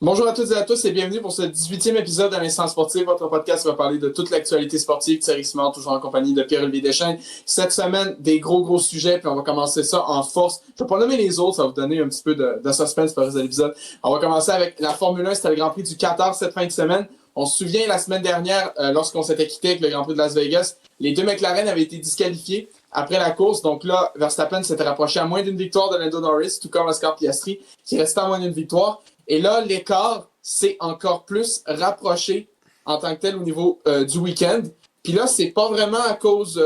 Bonjour à toutes et à tous et bienvenue pour ce 18e épisode de l'Instant Sportif. Votre podcast va parler de toute l'actualité sportive. Thierry Simard, toujours en compagnie de Pierre-Olivier Deschênes. Cette semaine, des gros sujets, puis on va commencer ça en force. Je vais pas nommer les autres, ça va vous donner un petit peu de suspense pour le reste de l'épisode. On va commencer avec la Formule 1, c'était le Grand Prix du Qatar cette fin de semaine. On se souvient la semaine dernière, lorsqu'on s'était quitté avec le Grand Prix de Las Vegas, les deux McLaren avaient été disqualifiés après la course. Donc là, Verstappen s'était rapproché à moins d'une victoire de Lando Norris, tout comme Oscar Piastri, qui restait à moins d'une victoire. Et là, l'écart s'est encore plus rapproché en tant que tel au niveau du week-end. Puis là, c'est pas vraiment à cause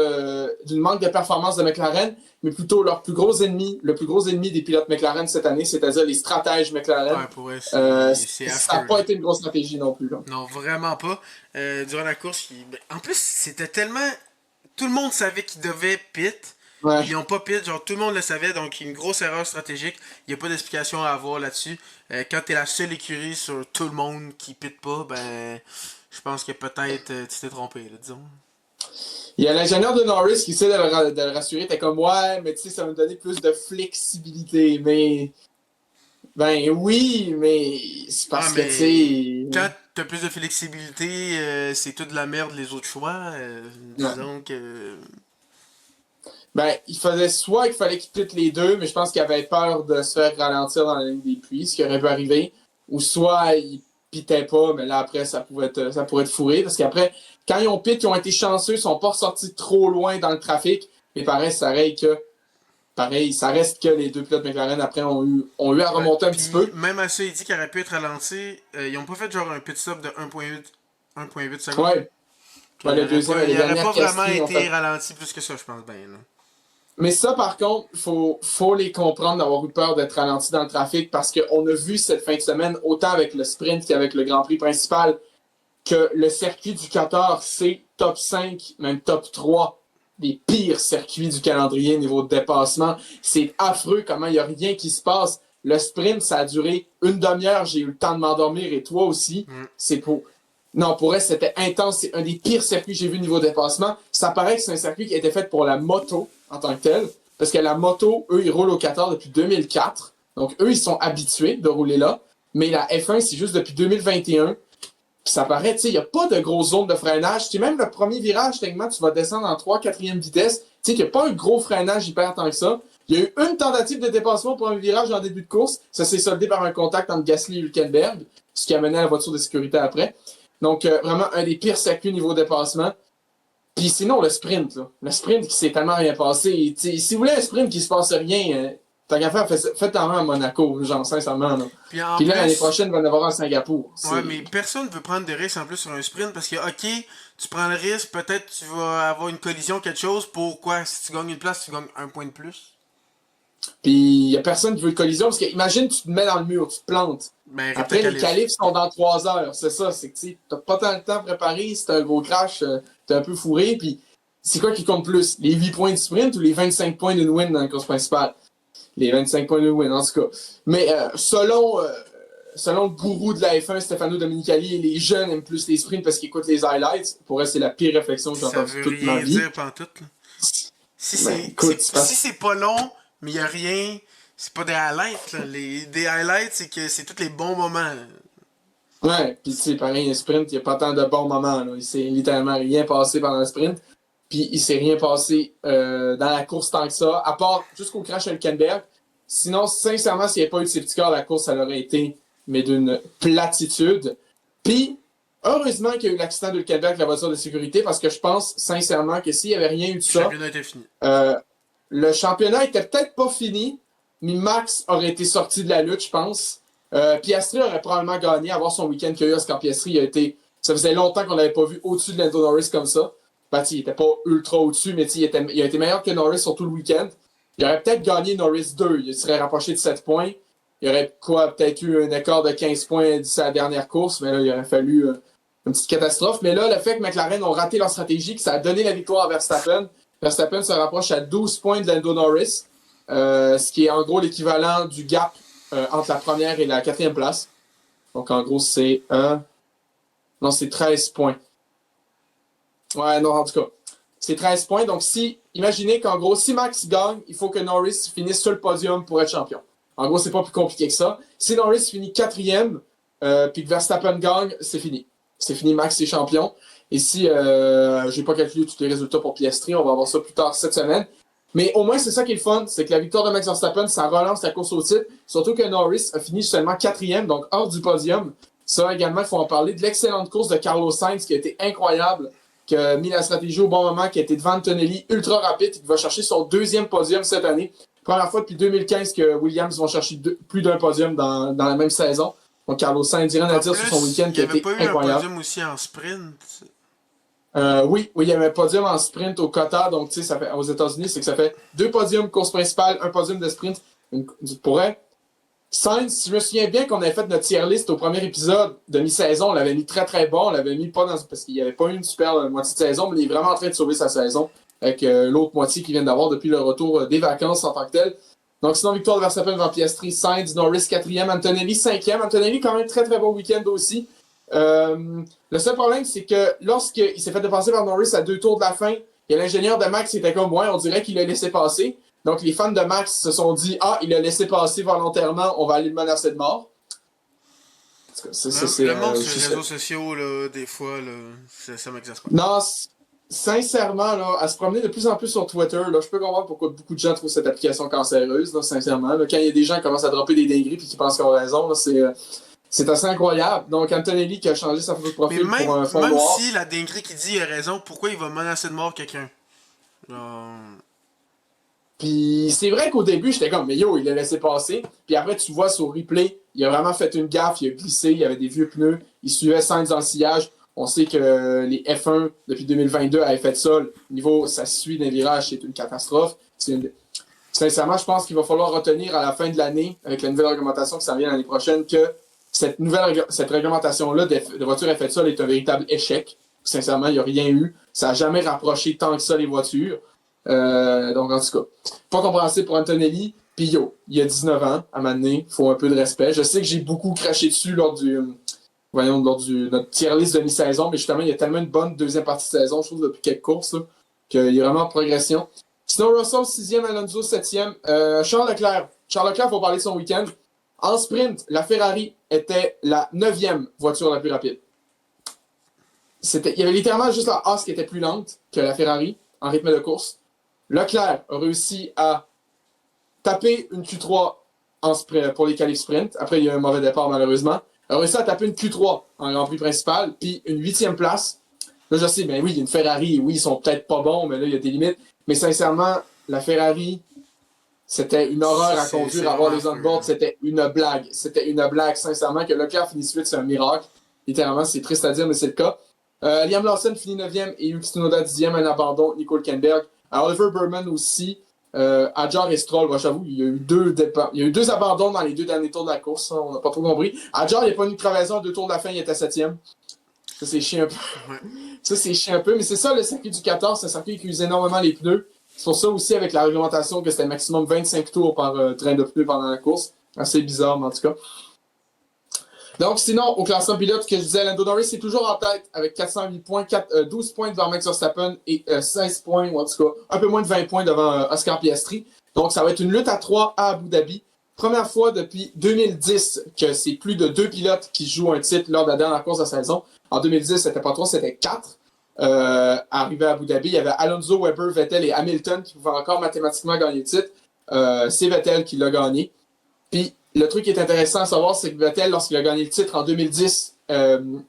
d'une manque de performance de McLaren, mais plutôt leur plus gros ennemi, le plus gros ennemi des pilotes McLaren cette année, c'est-à-dire les stratèges McLaren. Ouais, pour eux, c'est Ça n'a affreux, pas là. été une grosse stratégie non plus. Là. Non, vraiment pas. Durant la course, en plus, c'était tellement. Tout le monde savait qu'ils devaient pit. Ouais. Ils n'ont pas pit, genre tout le monde le savait, donc une grosse erreur stratégique. Il n'y a pas d'explication à avoir là-dessus. Quand t'es la seule écurie sur tout le monde qui pit pas, ben. Je pense que peut-être tu t'es trompé, là, disons. Il y a l'ingénieur de Norris qui essaie de le rassurer. T'es comme, ouais, mais tu sais, ça va me donner plus de flexibilité. Mais, ben oui, mais c'est Ah, parce que, tu mais sais, quand t'as plus de flexibilité, c'est tout de la merde les autres choix. ouais. Disons que. Ben, il faisait soit qu'il fallait qu'il quitte les deux, mais je pense qu'il avait peur de se faire ralentir dans la ligne des puits, ce qui aurait pu arriver. Ou soit il pitait pas, mais là après, ça pourrait être fourré. Parce qu'après, quand ils ont pit, ils ont été chanceux, ils sont pas sortis trop loin dans le trafic. Mais pareil, ça reste que les deux pilotes McLaren après ont eu à Ouais, remonter un petit puis peu. même à ça, il dit qu'il aurait pu être ralenti. Ils ont pas fait genre un pit stop de 1.8 secondes. Ouais. Ouais, le deuxième, le Il aurait dernier pas vraiment Piastri, en été fait. ralenti plus que ça, je pense bien. Là. Mais ça, par contre, faut les comprendre d'avoir eu peur d'être ralenti dans le trafic parce qu'on a vu cette fin de semaine, autant avec le sprint qu'avec le Grand Prix principal, que le circuit du Qatar, c'est top 5, même top 3 des pires circuits du calendrier niveau de dépassement. C'est affreux comment il n'y a rien qui se passe. Le sprint, ça a duré une demi-heure, j'ai eu le temps de m'endormir et toi aussi. Mm. C'est pour. Non, pour elle, c'était intense. C'est un des pires circuits que j'ai vu niveau dépassement. Ça paraît que c'est un circuit qui a été fait pour la moto en tant que tel. Parce que la moto, eux, ils roulent au Qatar depuis 2004. Donc, eux, ils sont habitués de rouler là. Mais la F1, c'est juste depuis 2021. Puis ça paraît, tu sais, il n'y a pas de grosse zone de freinage. Tu sais, même le premier virage, techniquement, tu vas descendre en 3 4e vitesse. Tu sais, qu'il n'y a pas un gros freinage hyper tant que ça. Il y a eu une tentative de dépassement pour un virage en début de course. Ça s'est soldé par un contact entre Gasly et Hülkenberg, ce qui a mené à la voiture de sécurité après. Donc, vraiment, un des pires circuits niveau dépassement. Puis sinon, le sprint, là. Le sprint qui s'est tellement rien passé. Si vous voulez un sprint qui se passe rien, tant qu'à faire, faites-en un à Monaco, genre, sincèrement. Là. Puis en Puis là, l'année plus, prochaine, il va en avoir un à Singapour. ouais, C'est. mais personne veut prendre de risques en plus sur un sprint parce que, ok, tu prends le risque, peut-être tu vas avoir une collision, quelque chose. Pourquoi? Si tu gagnes une place, tu gagnes un point de plus. Puis il n'y a personne qui veut de collision parce que imagine, tu te mets dans le mur, tu te plantes. Ben, répète Après, les qualif. qualifs sont dans 3 heures. C'est ça, c'est que tu n'as pas tant de temps à préparer. Si t'as un gros crash, t'es un peu fourré. Puis c'est quoi qui compte plus? Les 8 points de sprint ou les 25 points d'une win dans la course principale? Les 25 points d'une win, en tout cas. Mais selon le gourou de la F1, Stefano Domenicali, les jeunes aiment plus les sprints parce qu'ils écoutent les highlights. Pour eux, c'est la pire réflexion que j'ai Ça entendue veut toute ma rien vie. dire pantoute, là. Si Ben écoute, c'est si parce c'est pas long, mais y a rien, c'est pas des highlights, là. Des highlights, c'est que c'est tous les bons moments. ouais, puis tu sais, pareil, un sprint, il n'y a pas tant de bons moments. Là. Il s'est littéralement rien passé pendant le sprint. Puis il s'est rien passé dans la course tant que ça, à part jusqu'au crash à Hülkenberg. Sinon, sincèrement, s'il n'y avait pas eu de safety car, la course, elle aurait été, mais d'une platitude. Puis, heureusement qu'il y a eu l'accident de Hülkenberg avec la voiture de sécurité, parce que je pense sincèrement que s'il n'y avait rien eu de Le ça, championnat était fini. euh, le championnat était peut-être pas fini, mais Max aurait été sorti de la lutte, je pense. Piastri aurait probablement gagné, avoir son week-end qu'il y a eu, parce que Piastri a été. Ça faisait longtemps qu'on n'avait pas vu au-dessus de Lando Norris comme ça. Ben, il était pas ultra au-dessus, mais il a été meilleur que Norris sur tout le week-end. Il aurait peut-être gagné Norris 2. Il serait rapproché de 7 points. Il aurait peut-être eu un écart de 15 points d'ici la dernière course, mais là, il aurait fallu une petite catastrophe. Mais là, le fait que McLaren ont raté leur stratégie, que ça a donné la victoire à Verstappen, Verstappen se rapproche à 12 points de Lando Norris, ce qui est en gros l'équivalent du gap entre la première et la quatrième place. Donc en gros, c'est non, c'est 13 points. Ouais, non, en tout cas. C'est 13 points. Donc, imaginez qu'en gros, si Max gagne, il faut que Norris finisse sur le podium pour être champion. En gros, c'est pas plus compliqué que ça. Si Norris finit quatrième, puis que Verstappen gagne, c'est fini. C'est fini, Max est champion. Et si j'ai pas calculé tous les résultats pour Piastri, on va voir ça plus tard cette semaine. Mais au moins, c'est ça qui est le fun, c'est que la victoire de Max Verstappen, ça relance la course au titre. Surtout que Norris a fini seulement 4e, donc hors du podium. Ça également, il faut en parler de l'excellente course de Carlos Sainz qui a été incroyable, qui a mis la stratégie au bon moment, qui a été devant Antonelli, ultra rapide, qui va chercher son 2e podium cette année. Première fois depuis 2015 que Williams vont chercher plus d'un podium dans la même saison. Donc Carlos Sainz, rien à dire sur son week-end qui a été incroyable. Il n'y avait pas eu un podium aussi en sprint? Oui, il y avait un podium en sprint au quota, donc tu sais, ça fait aux États-Unis, c'est que ça fait 2 podiums course principale, un podium de sprint. Pourrait. Sainz, si je me souviens bien qu'on avait fait notre tier list au premier épisode de mi-saison, on l'avait mis très très bon, on l'avait mis pas dans parce qu'il n'y avait pas eu une super moitié de saison, mais il est vraiment en train de sauver sa saison avec l'autre moitié qu'il vient d'avoir depuis le retour des vacances en tant que tel. Donc sinon, victoire de Verstappen devant Piastri, Sainz, Norris 4e, Antonelli 5e. Antonelli quand même très très bon week-end aussi. Le seul problème, c'est que lorsqu'il s'est fait dépasser par Norris à 2 tours de la fin, il y a l'ingénieur de Max qui était comme ouais, on dirait qu'il l'a laissé passer. Donc les fans de Max se sont dit ah, il l'a laissé passer volontairement, on va aller le menacer de mort. Le monde sur les réseaux sociaux, là, des fois, là, ça m'exaspère. Non, sincèrement, là, à se promener de plus en plus sur Twitter, là, je peux comprendre pourquoi beaucoup de gens trouvent cette application cancéreuse, là, sincèrement. Là, quand il y a des gens qui commencent à dropper des dingueries et qui pensent qu'ils ont raison, là, c'est assez incroyable. Donc, Antonelli qui a changé sa photo de profil pour un fond même noir. Même si la dinguerie qui dit a raison, pourquoi il va menacer de mort quelqu'un? Puis c'est vrai qu'au début, j'étais comme, mais yo, il l'a laissé passer. Puis après, tu vois sur replay, il a vraiment fait une gaffe, il a glissé, il y avait des vieux pneus, il suivait Sainz dans le sillage. On sait que les F1, depuis 2022, avaient fait ça. Le niveau, ça suit des virages, c'est une catastrophe. Sincèrement, je pense qu'il va falloir retenir à la fin de l'année, avec la nouvelle réglementation qui s'en vient l'année prochaine, que cette réglementation-là de voitures à effet de sol est un véritable échec. Sincèrement, il n'y a rien eu. Ça n'a jamais rapproché tant que ça les voitures. Donc, en tout cas, pas compréhensible pour Antonelli. Puis yo, il a 19 ans, à m'amener, il faut un peu de respect. Je sais que j'ai beaucoup craché dessus lors de notre tier list de mi-saison, mais justement, il y a tellement une bonne deuxième partie de saison, je trouve, depuis quelques courses, qu'il y a vraiment en progression. Sinon, Russell, 6e, Alonso, 7e. Charles Leclerc, il faut parler de son week-end. En sprint, la Ferrari était la 9e voiture la plus rapide. Il y avait littéralement juste la Haas qui était plus lente que la Ferrari en rythme de course. Leclerc a réussi à taper une Q3 pour les qualifs sprint. Après, il y a eu un mauvais départ, malheureusement. Il a réussi à taper une Q3 en Grand Prix principal, puis une 8e place. Là, je sais, ben oui, il y a une Ferrari, oui, ils sont peut-être pas bons, mais là, il y a des limites. Mais sincèrement, la Ferrari, c'était une horreur à conduire, à voir les on-board, c'était une blague. C'était une blague, sincèrement, que Leclerc finisse 8, c'est un miracle. Littéralement, c'est triste à dire, mais c'est le cas. Liam Lawson finit 9e et Yuki Tsunoda 10e, un abandon, Nico Hülkenberg. Oliver Burman aussi, Hadjar et Stroll, j'avoue, il y a eu 2 abandons dans les 2 derniers tours de la course, hein, on n'a pas trop compris. Hadjar, il n'a pas eu de crevaison à 2 tours de la fin, il était 7e. Ça, c'est chiant un peu. Ça, c'est chiant un peu, mais c'est ça le circuit du 14, c'est un circuit qui use énormément les pneus. C'est pour ça aussi, avec la réglementation, que c'était maximum 25 tours par train de pneus pendant la course. Assez bizarre, mais en tout cas. Donc, sinon, au classement pilote, que je disais, Lando Norris est toujours en tête avec 408 points, 12 points devant Max Verstappen et 16 points, ou en tout cas, un peu moins de 20 points devant Oscar Piastri. Donc, ça va être une lutte à 3 à Abu Dhabi. Première fois depuis 2010 que c'est plus de 2 pilotes qui jouent un titre lors de la dernière course de la saison. En 2010, c'était pas 3, c'était 4. Arrivé à Abu Dhabi, il y avait Alonso, Webber, Vettel et Hamilton qui pouvaient encore mathématiquement gagner le titre. C'est Vettel qui l'a gagné. Puis, le truc qui est intéressant à savoir, c'est que Vettel, lorsqu'il a gagné le titre en 2010,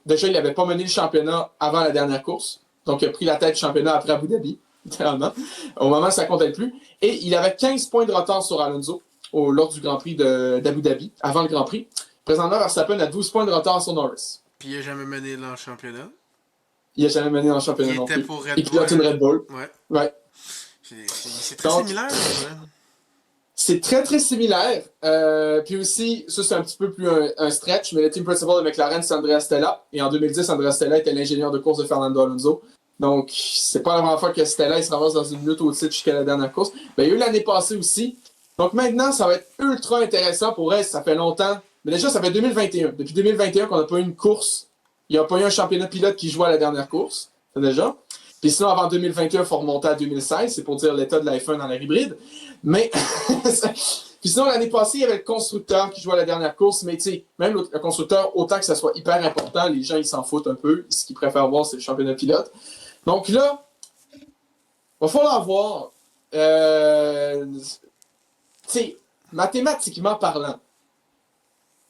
déjà, il n'avait pas mené le championnat avant la dernière course. Donc, il a pris la tête du championnat après Abu Dhabi, littéralement. Au moment, ça ne comptait plus. Et il avait 15 points de retard sur Alonso lors du Grand Prix d'Abu Dhabi, avant le Grand Prix. Présentement, Verstappen a 12 points de retard sur Norris. Puis, il n'a jamais mené dans le championnat. Il n'a jamais mené dans le championnat non plus. Il pilote une Red Bull. Ouais. C'est très similaire. Ouais. C'est très, très similaire. Puis aussi, ça, c'est un petit peu plus un stretch, mais le team principal de McLaren, c'est Andrea Stella. Et en 2010, Andrea Stella était l'ingénieur de course de Fernando Alonso. Donc, c'est pas la première fois que Stella il se ramasse dans une lutte au titre jusqu'à la dernière course. Ben, il y a eu l'année passée aussi. Donc, maintenant, ça va être ultra intéressant pour elle. Ça fait longtemps. Mais déjà, ça fait 2021. Depuis 2021 qu'on n'a pas eu une course. Il n'y a pas eu un championnat pilote qui jouait à la dernière course. Ça, déjà. Puis sinon, avant 2021, il faut remonter à 2016. C'est pour dire l'état de la F1 dans l'air hybride. Mais, puis Puis sinon, l'année passée, il y avait le constructeur qui jouait à la dernière course, mais tu sais, même le constructeur, autant que ça soit hyper important, les gens, ils s'en foutent un peu. Ce qu'ils préfèrent voir, c'est le championnat pilote. Donc là, il va falloir voir. Tu sais, mathématiquement parlant,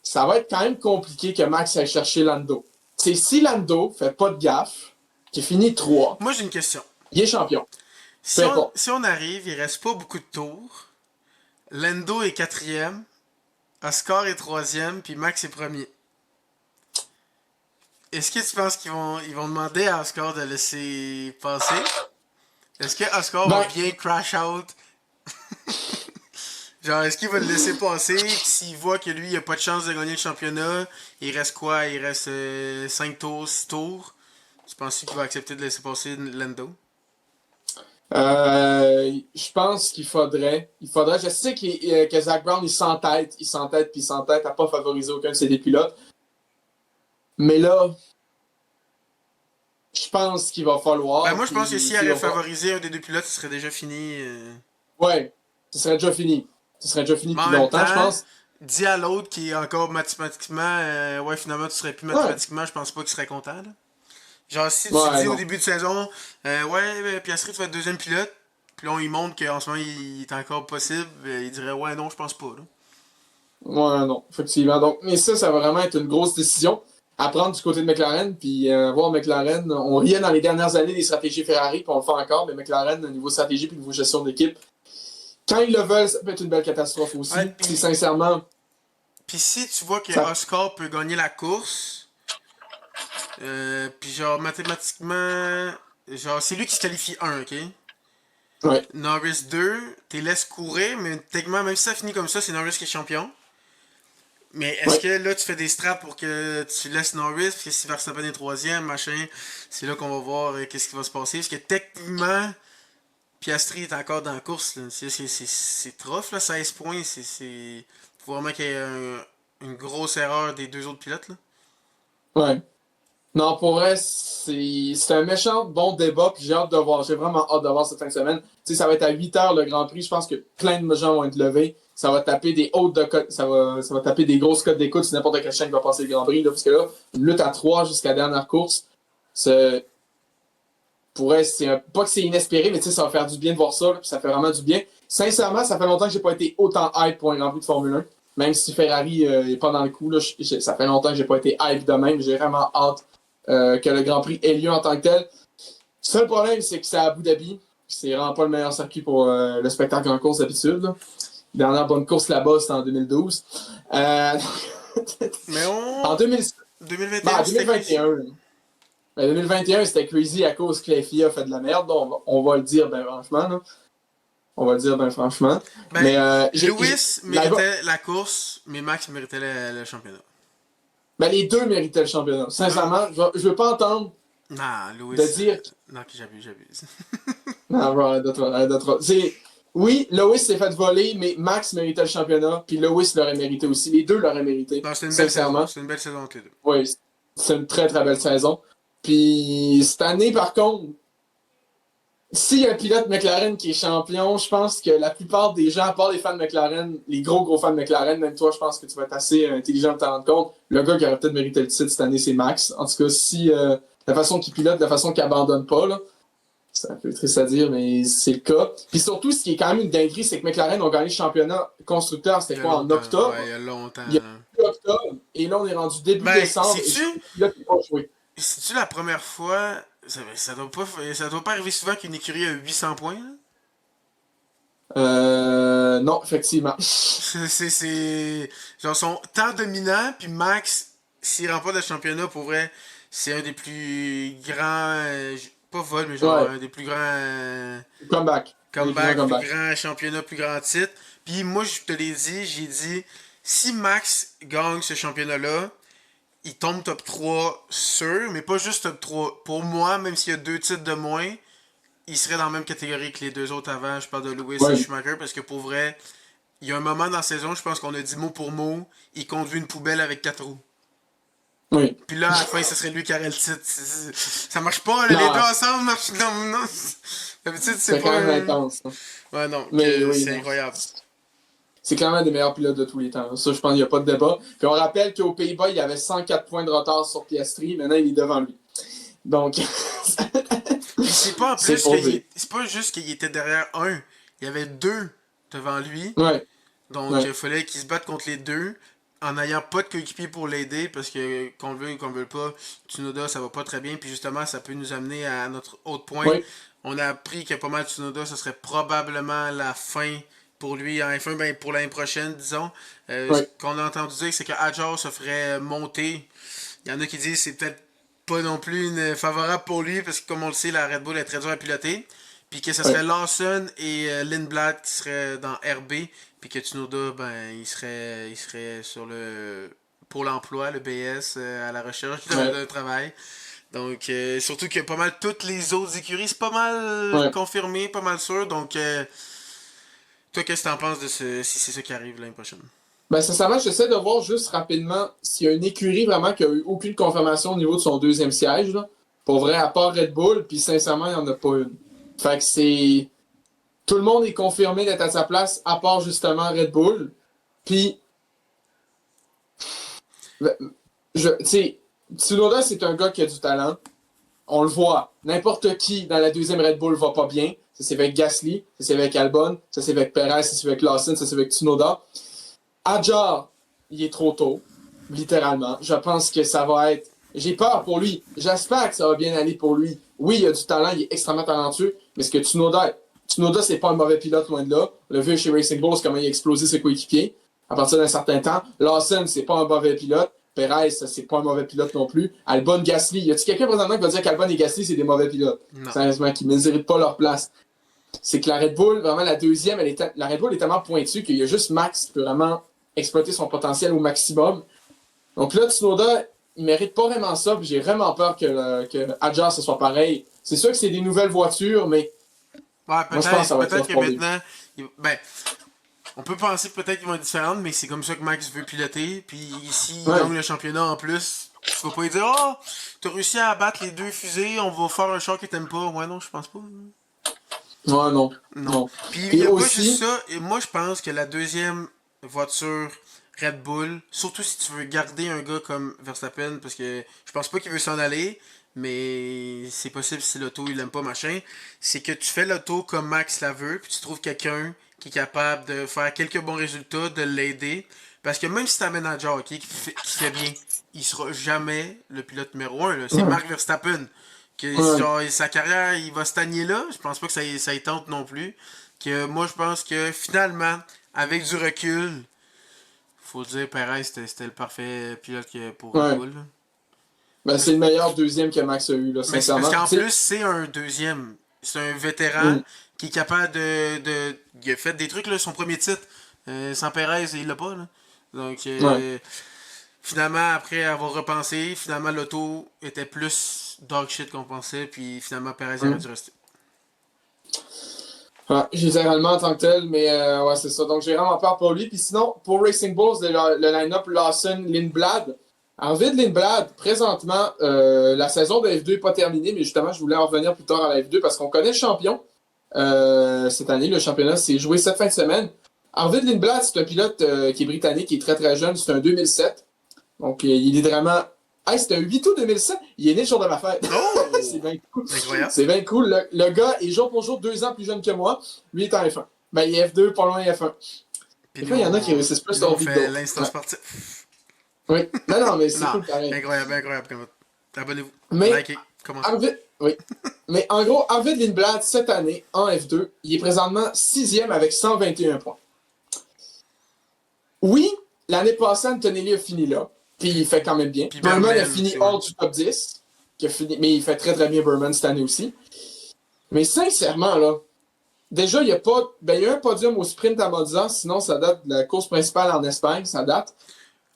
ça va être quand même compliqué que Max aille chercher Lando. C'est si Lando fait pas de gaffe, qui finit 3, Moi, j'ai une question. il est champion. Si Peu on, importe. si on arrive, il reste pas beaucoup de tours. Lando est quatrième. Oscar est troisième. Puis Max est premier. Est-ce que tu penses qu'ils vont demander à Oscar de laisser passer? Est-ce que Oscar va Ben, bien crash out? Genre, est-ce qu'il va le laisser passer? Puis s'il voit que lui, il a pas de chance de gagner le championnat, il reste quoi? Il reste 5 tours, 6 tours. Tu penses qu'il va accepter de laisser passer Lando? je pense qu'il faudrait. Je sais que Zach Brown, puis il s'entête à pas favoriser aucun de ses deux pilotes. Mais là, je pense qu'il va Ben falloir. moi, je pense que Puis, s'il avait favorisé un des deux pilotes, ce serait déjà fini. Ouais, ce serait déjà fini. Ce serait déjà fini Mais en depuis même longtemps, je temps, pense. dis à l'autre qui est encore mathématiquement, ouais, finalement, tu serais plus Ouais, mathématiquement, je pense pas qu'il serait content, là. Genre, si tu ouais, dis au non. début de saison, ouais, Piastri, tu vas être deuxième pilote, puis là, on lui montre qu'en ce moment, il est encore possible, il dirait, ouais, non, je pense pas, là. Ouais, non, effectivement. Donc, mais ça va vraiment être une grosse décision à prendre du côté de McLaren. Puis voir McLaren, on riait dans les dernières années des stratégies Ferrari, puis on le fait encore, mais McLaren, au niveau stratégie puis au niveau gestion d'équipe, quand ils le veulent, ça peut être une belle catastrophe Ouais, aussi. Si sincèrement, puis si tu vois que ça. Oscar peut gagner la course, puis genre, mathématiquement, genre, c'est lui qui se qualifie un, ok? Ouais, Norris 2, t'es laisse courir, mais techniquement, même si ça finit comme ça, c'est Norris qui est champion. Mais est-ce ouais. que là, tu fais des straps pour que tu laisses Norris, parce que si Verstappen est troisième, machin, c'est là qu'on va voir qu'est-ce qui va se passer. Parce que techniquement, Piastri est encore dans la course. Là. C'est tough, là, 16 points. Faut vraiment qu'il y ait une grosse erreur des deux autres pilotes. Là. Ouais. Non, pour vrai, c'est un méchant bon débat, puis j'ai hâte de voir. J'ai vraiment hâte de voir cette fin de semaine. Tu sais, ça va être à 8 heures le Grand Prix. Je pense que plein de gens vont être levés. Ça va taper des hautes de cote, ça va taper des grosses cotes d'écoute si n'importe quel chaîne va passer le Grand Prix. Là, parce que là, une lutte à 3 jusqu'à la dernière course, c'est, pas que c'est inespéré, mais tu sais, ça va faire du bien de voir ça, puis ça fait vraiment du bien. Sincèrement, ça fait longtemps que j'ai pas été autant hype pour un Grand Prix de Formule 1. Même si Ferrari est pas dans le coup, là, ça fait longtemps que j'ai pas été hype de même. J'ai vraiment hâte que le Grand Prix ait lieu en tant que tel. Le seul problème, c'est que c'est à Abu Dhabi. C'est vraiment pas le meilleur circuit pour le spectacle en course d'habitude. La dernière bonne course là-bas, c'était en 2012. Euh, Mais en on. 2000, en 2021, c'était crazy. 2021. Ben, 2021, c'était crazy à cause que la FIA a fait de la merde. On va le dire, ben franchement. Là. On va le dire, ben franchement. Ben, Mais Lewis méritait la course, mais Max méritait le championnat. ben, les deux méritaient le championnat. Non, Sincèrement, je veux pas entendre non, de Lewis. dire. Non, que j'abuse. Non, bro, arrête de toi. Oui, Lewis s'est fait voler, mais Max méritait le championnat, puis Lewis l'aurait mérité aussi. Les deux l'auraient mérité, Non, c'était une belle saison. sincèrement. C'était une belle saison entre les deux. Oui, c'est une très très belle saison. Puis cette année, par contre, s'il y a un pilote McLaren qui est champion, je pense que la plupart des gens, à part les fans de McLaren, les gros fans de McLaren, même toi, je pense que tu vas être assez intelligent de t'en rendre compte. Le gars qui aurait peut-être mérité le titre cette année, c'est Max. En tout cas, si la façon qu'il pilote, la façon qu'il abandonne pas, là, c'est un peu triste à dire, mais c'est le cas. Puis surtout, ce qui est quand même une dinguerie, c'est que McLaren ont gagné le championnat constructeur, Il c'était y a quoi, en longtemps. octobre? Ouais, il y a longtemps. Il y a Là. eu octobre, et là, on est rendu début Ben, décembre, et sais-tu? là, tu pas joué. C'est-tu la première fois. Ça doit pas arriver souvent qu'une écurie a 800 points, là? Non, effectivement. Genre, son temps dominant, puis Max, s'il remporte le championnat, pour vrai, c'est un des plus grands. Pas vol, mais genre, Ouais, un des plus grands comeback. Un des plus grands comebacks, plus comebacks. grands championnats, plus grands titres. Puis moi, je te l'ai dit, j'ai dit, si Max gagne ce championnat-là, il tombe top 3 sûr, mais pas juste top 3. Pour moi, même s'il y a deux titres de moins, il serait dans la même catégorie que les deux autres avant. Je parle de Lewis et Ouais, Schumacher parce que pour vrai, il y a un moment dans la saison, je pense qu'on a dit mot pour mot, il conduit une poubelle avec 4 roues. oui. Puis là, à la fin, ce serait lui qui aurait le titre. Ça marche pas, là, les deux Non, ensemble marchent. Non, non. D'habitude, c'est c'est pas quand même un. intense. Hein. Ouais, non, Mais oui, c'est non. incroyable. c'est clairement un des meilleurs pilotes de tous les temps. Ça, je pense qu'il n'y a pas de débat. Puis on rappelle qu'aux Pays-Bas, il y avait 104 points de retard sur Piastri. Maintenant, il est devant lui. Donc, Puis c'est pas en c'est plus pour dire. c'est pas juste qu'il était derrière un. Il y avait deux devant lui. Ouais, Donc ouais, il fallait qu'il se batte contre les deux en n'ayant pas de coéquipier pour l'aider parce que qu'on le veuille ou qu'on le veuille pas, Tsunoda ça va pas très bien. Puis justement, ça peut nous amener à notre autre point. ouais, On a appris que pas mal Tsunoda, ce serait probablement la fin pour lui en F1, ben pour l'année prochaine, disons. Ce ouais. qu'on a entendu dire, c'est que Hadjar se ferait monter. Il y en a qui disent que c'est peut-être pas non plus favorable pour lui parce que comme on le sait, la Red Bull est très dure à piloter. Puis que ce serait Ouais. Lawson et Lindblad qui seraient dans RB. Puis que Tsunoda, ben, il serait sur le Pôle emploi, le BS, à la recherche Ouais. d'un travail. Donc, surtout que pas mal toutes les autres écuries, c'est pas mal Ouais. confirmé, pas mal sûr. Donc, toi, qu'est-ce que t'en penses de si c'est ça qui arrive l'année prochaine? Ben, sincèrement, j'essaie de voir juste rapidement s'il y a une écurie vraiment qui a eu aucune confirmation au niveau de son deuxième siège. Là. Pour vrai, à part Red Bull, puis sincèrement, il n'y en a pas une. Fait que c'est. Tout le monde est confirmé d'être à sa place, à part justement Red Bull. Puis, tu sais, Tsunoda, c'est un gars qui a du talent. On le voit. N'importe qui dans la deuxième Red Bull va pas bien. Ça, c'est avec Gasly, ça, c'est avec Albon, ça, c'est avec Perez, ça, c'est avec Lawson, ça, c'est avec Tsunoda. Hadjar, il est trop tôt, littéralement. Je pense que ça va être. J'ai peur pour lui. J'espère que ça va bien aller pour lui. Oui, il a du talent, il est extrêmement talentueux, mais ce que Tsunoda, c'est pas un mauvais pilote, loin de là. On l'a vu chez Racing Bulls, comment il a explosé ses coéquipiers à partir d'un certain temps. Lawson, c'est pas un mauvais pilote. Perez, c'est pas un mauvais pilote non plus. Albon, Gasly. Y a-t-il quelqu'un présentement qui va dire qu'Albon et Gasly, c'est des mauvais pilotes? Non. Sérieusement, qui ne méritent pas leur place. C'est que la Red Bull, vraiment la deuxième, la Red Bull est tellement pointue qu'il y a juste Max qui peut vraiment exploiter son potentiel au maximum. Donc là, Tsunoda, il mérite pas vraiment ça, puis j'ai vraiment peur que Hadjar, ce soit pareil. C'est sûr que c'est des nouvelles voitures, mais Ouais, moi, je pense que ça va être peut-être rough que pour lui. maintenant, ben, on peut penser peut-être qu'ils vont être différentes, mais c'est comme ça que Max veut piloter. Puis s'il Ouais. gagne le championnat en plus, tu vas pas lui dire oh, t'as réussi à abattre les deux fusées, on va faire un char que t'aimes pas. Ouais, non, je pense pas. Ouais, non. Non. Non. Puis il Puis y a pas juste aussi, ça. Et moi, je pense que la deuxième voiture Red Bull, surtout si tu veux garder un gars comme Verstappen, parce que je pense pas qu'il veut s'en aller, mais c'est possible si l'auto il aime pas machin, c'est que tu fais l'auto comme Max la veut, puis tu trouves quelqu'un qui est capable de faire quelques bons résultats, de l'aider. Parce que même si t'as un manager qui fait bien, il sera jamais le pilote numéro un là. C'est ouais, Mark Verstappen. Que, ouais. genre, sa carrière, il va stagner là. Je pense pas que ça y tente non plus. Que moi, je pense que finalement, avec du recul, faut dire, Perez, c'était le parfait pilote pour Red Ouais. Bull. Là. Ben, c'est Parce- le meilleur deuxième que Max a eu, là, mais c'est parce sincèrement. Puis, qu'en tu plus, sais, c'est un deuxième. C'est un vétéran mm, qui est capable il a fait des trucs, là, son premier titre. Sans Perez, il l'a pas. Là. Donc, ouais. finalement, après avoir repensé, finalement, l'auto était plus dog shit qu'on pensait. Puis finalement, Perez il aurait dû Mm. rester. Ouais, généralement en tant que tel, mais ouais, c'est ça. Donc, j'ai vraiment peur pour lui. Puis sinon, pour Racing Bulls, le line-up Lawson, Lindblad. Envie de Lindblad, présentement, la saison de F2 n'est pas terminée, mais justement, je voulais en revenir plus tard à la F2 parce qu'on connaît le champion. Cette année, le championnat s'est joué cette fin de semaine. Arvid Lindblad, c'est un pilote qui est britannique, qui est très très jeune. C'est un 2007. Donc, il est vraiment. Hey, c'est un 8 août 2007. Il est né le jour de ma fête. C'est Oh! bien cool. Incroyable. C'est bien cool. Le gars est jour pour jour 2 ans plus jeune que moi. Lui il est en F1. Ben, il est F2, pas loin F1. Puis Des fois, il y en a qui réussissent puis plus nous, leur on vie que fait d'autres. l'instant Ouais. sportif. Oui. Non, non, mais c'est Non, cool pareil. incroyable, incroyable. Abonnez-vous. Mais, Likez. Commentez. Arvid, oui. Mais en gros, Arvid Lindblad, cette année, en F2, il est présentement 6e avec 121 points. Oui, l'année passée, Antonelli a fini là. Puis il fait quand même bien. Puis Berman a Berman fini aussi, ouais. hors du top 10. Mais il fait très très bien Berman cette année aussi. Mais sincèrement, là, déjà, il y a pas. Ben, il y a un podium au sprint à Monza, sinon ça date de la course principale en Espagne, ça date.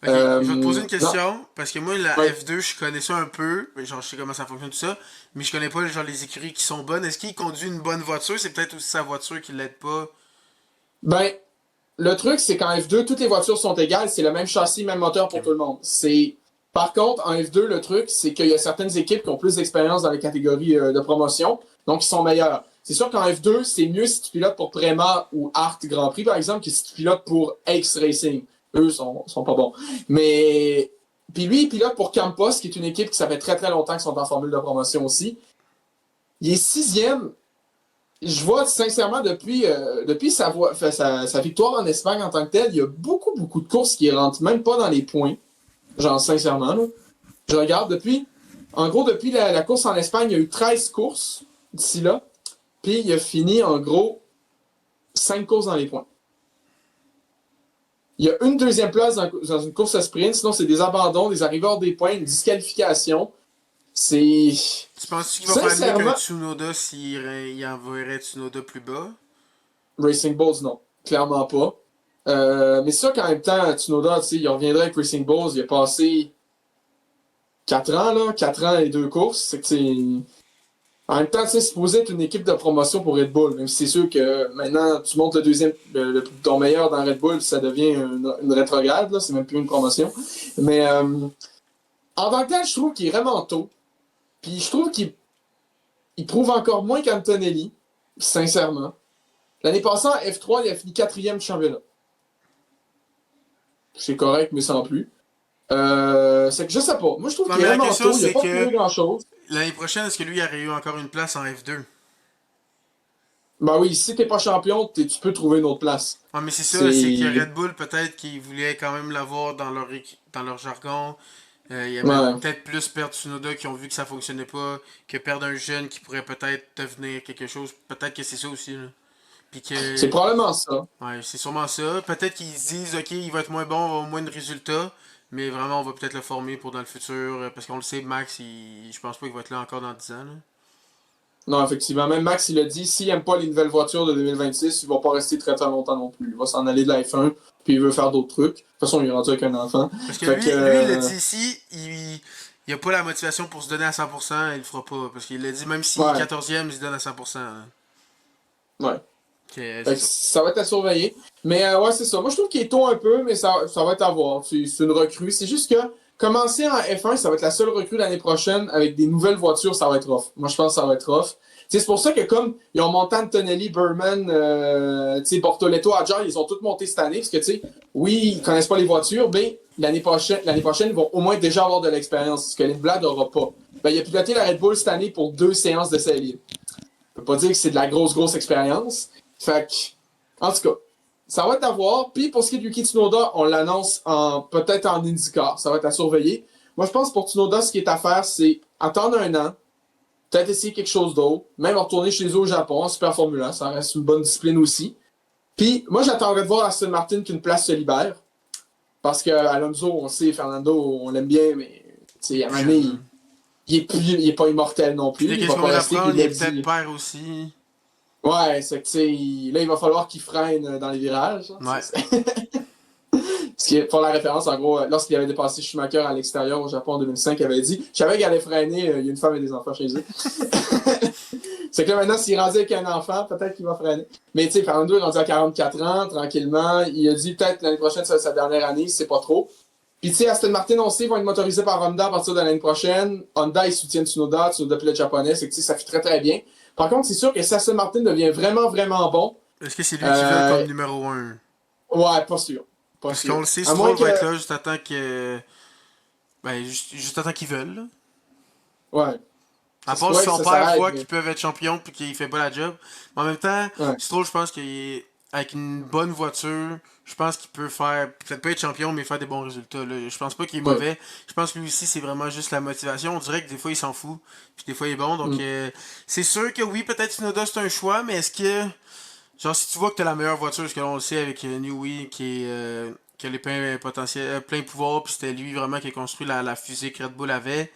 Ok, je vais te poser une Non. question, parce que moi, la Ouais. F2, je connais ça un peu, genre, je sais comment ça fonctionne tout ça, mais je connais pas, genre, les écuries qui sont bonnes. Est-ce qu'il conduit une bonne voiture? C'est peut-être aussi sa voiture qui l'aide pas. Ben, le truc, c'est qu'en F2, toutes les voitures sont égales, c'est le même châssis, même moteur pour Ok. tout le monde. Par contre, en F2, le truc, c'est qu'il y a certaines équipes qui ont plus d'expérience dans les catégories de promotion, donc ils sont meilleurs. C'est sûr qu'en F2, c'est mieux si tu pilotes pour Prema ou Art Grand Prix, par exemple, que si tu pilotes pour X Racing. Eux sont pas bons. Mais. Puis lui, il pilote pour Campos, qui est une équipe qui ça fait très très longtemps qu'ils sont en formule de promotion aussi. Il est sixième. Je vois sincèrement depuis sa victoire en Espagne en tant que telle, il y a beaucoup, beaucoup de courses qui ne rentrent même pas dans les points. Genre, sincèrement, là. Je regarde depuis. En gros, depuis la course en Espagne, il y a eu 13 courses d'ici là. Puis il a fini, en gros, 5 courses dans les points. Il y a une deuxième place dans une course à sprint, sinon c'est des abandons, des arrivées hors des points, une disqualification. C'est. Tu penses qu'il va faire mieux Sincèrement, qu'un Tsunoda s'il enverrait Tsunoda plus bas? Racing Bulls, non. Clairement pas. Mais c'est sûr qu'en même temps, Tsunoda, il reviendrait avec Racing Bulls, il a passé 4 ans, là, 4 ans et 2 courses. C'est que c'est. En même temps, c'est supposé être une équipe de promotion pour Red Bull, même si c'est sûr que maintenant, tu montes le deuxième, ton meilleur dans Red Bull, ça devient une rétrograde, là, c'est même plus une promotion. Mais en tant que tel, je trouve qu'il est vraiment tôt. Puis je trouve qu'il prouve encore moins qu'Antonelli, sincèrement. L'année passée, en F3, il a fini quatrième du championnat. C'est correct, mais sans plus. C'est que je sais pas. Moi, je trouve Non, qu'il mais est la vraiment question, tôt. Il n'a c'est pas prouvé que grand-chose. l'année prochaine, est-ce que lui aurait eu encore une place en F2? Ben oui, si t'es pas champion, tu peux trouver une autre place. Ah, mais c'est ça, c'est que C'est. Red Bull, peut-être qu'ils voulaient quand même l'avoir dans leur jargon. Il aimait Ouais. peut-être plus perdre Tsunoda qui ont vu que ça fonctionnait pas, que perdre un jeune qui pourrait peut-être devenir quelque chose. Peut-être que c'est ça aussi, là. Puis C'est que. probablement ça. Ouais, c'est sûrement ça. Peut-être qu'ils se disent, ok, il va être moins bon, on va avoir moins de résultats. Mais vraiment, on va peut-être le former pour dans le futur. Parce qu'on le sait, Max, je pense pas qu'il va être là encore dans 10 ans, là. Non, effectivement. Même Max, il a dit, s'il n'aime pas les nouvelles voitures de 2026, il va pas rester très très longtemps non plus. Il va s'en aller de la F1, puis il veut faire d'autres trucs. De toute façon, il est rendu avec un enfant. Parce que Fait que. lui, il l'a dit ici, il a pas la motivation pour se donner à 100%, il le fera pas. Parce qu'il l'a dit, même s'il est Ouais. 14e, il se donne à 100%, hein. Ouais. Ok, Fait c'est que ça. ça va être à surveiller. Mais ouais, c'est ça. Moi, je trouve qu'il est tôt un peu, mais ça va être à voir. C'est une recrue. C'est juste que commencer en F1, ça va être la seule recrue l'année prochaine avec des nouvelles voitures, ça va être rough. Moi, je pense que ça va être rough. C'est pour ça que comme ils ont monté Antonelli, Berman, Bortoletto, Adjar, ils ont tous monté cette année, parce que oui, ils connaissent pas les voitures, mais l'année prochaine, ils vont au moins déjà avoir de l'expérience, ce que Lindblad n'aura pas. Ben, il a piloté la Red Bull cette année pour 2 séances d'essai libre. Je peux pas dire que c'est de la grosse expérience. Fait que, en tout cas, ça va être à voir. Puis pour ce qui est de Yuki Tsunoda, on l'annonce peut-être en IndyCar. Ça va être à surveiller. Moi, je pense que pour Tsunoda, ce qui est à faire, c'est attendre un an, peut-être essayer quelque chose d'autre, même retourner chez eux au Japon, en Super Formula. Ça reste une bonne discipline aussi. Puis moi, j'attendrais de voir à Aston Martin qu'une place se libère. Parce que Alonso, on sait, Fernando, on l'aime bien, mais à un Plus moment jeune, donné, là. il est pas immortel non Puis plus. des Il va questions pas rester, puis d'apprendre, il il l'a est peut-être dit. père aussi. Ouais, c'est que, là, il va falloir qu'il freine dans les virages. Ouais. Ce qui est, pour la référence, en gros, lorsqu'il avait dépassé Schumacher à l'extérieur au Japon en 2005, il avait dit: je savais qu'il allait freiner, il y a une femme et des enfants chez eux. C'est que là, maintenant, s'il est rendu avec un enfant, peut-être qu'il va freiner. Mais tu sais, Fernando est rendu à 44 ans, tranquillement. Il a dit peut-être l'année prochaine, ça va être sa dernière année, c'est pas trop. Puis tu sais, Aston Martin, on sait, ils vont être motorisés par Honda à partir de l'année prochaine. Honda, ils soutiennent Tsunoda pilote japonais, c'est que ça fait très très bien. Par contre, c'est sûr que si Aston Martin devient vraiment bon, Est-ce que c'est lui qui veut euh, comme numéro un? ouais, pas sûr. Pas Parce qu'on sûr. le sait, À moins Stroll que. va être là juste à temps que. Ben, juste à temps qu'ils veulent, là. Ouais. À Ça se part si pourrait que son ça père s'arrête, voit mais. qu'ils peuvent être champions puis qu'il fait pas la job. Mais en même temps, Ouais. Stroll, je pense qu'avec une bonne voiture, je pense qu'il peut faire, peut-être pas être champion, mais faire des bons résultats, là. Je pense pas qu'il est Ouais. mauvais. Je pense que lui aussi, c'est vraiment juste la motivation. On dirait que des fois, il s'en fout. Puis des fois, il est bon. Donc, Mm. c'est sûr que oui, peut-être Tsunoda, c'est un choix, mais est-ce que, genre, si tu vois que t'as la meilleure voiture, ce que l'on le sait avec Newey, qui a les pleins potentiels, plein pouvoir, puis c'était lui vraiment qui a construit la fusée que Red Bull avait.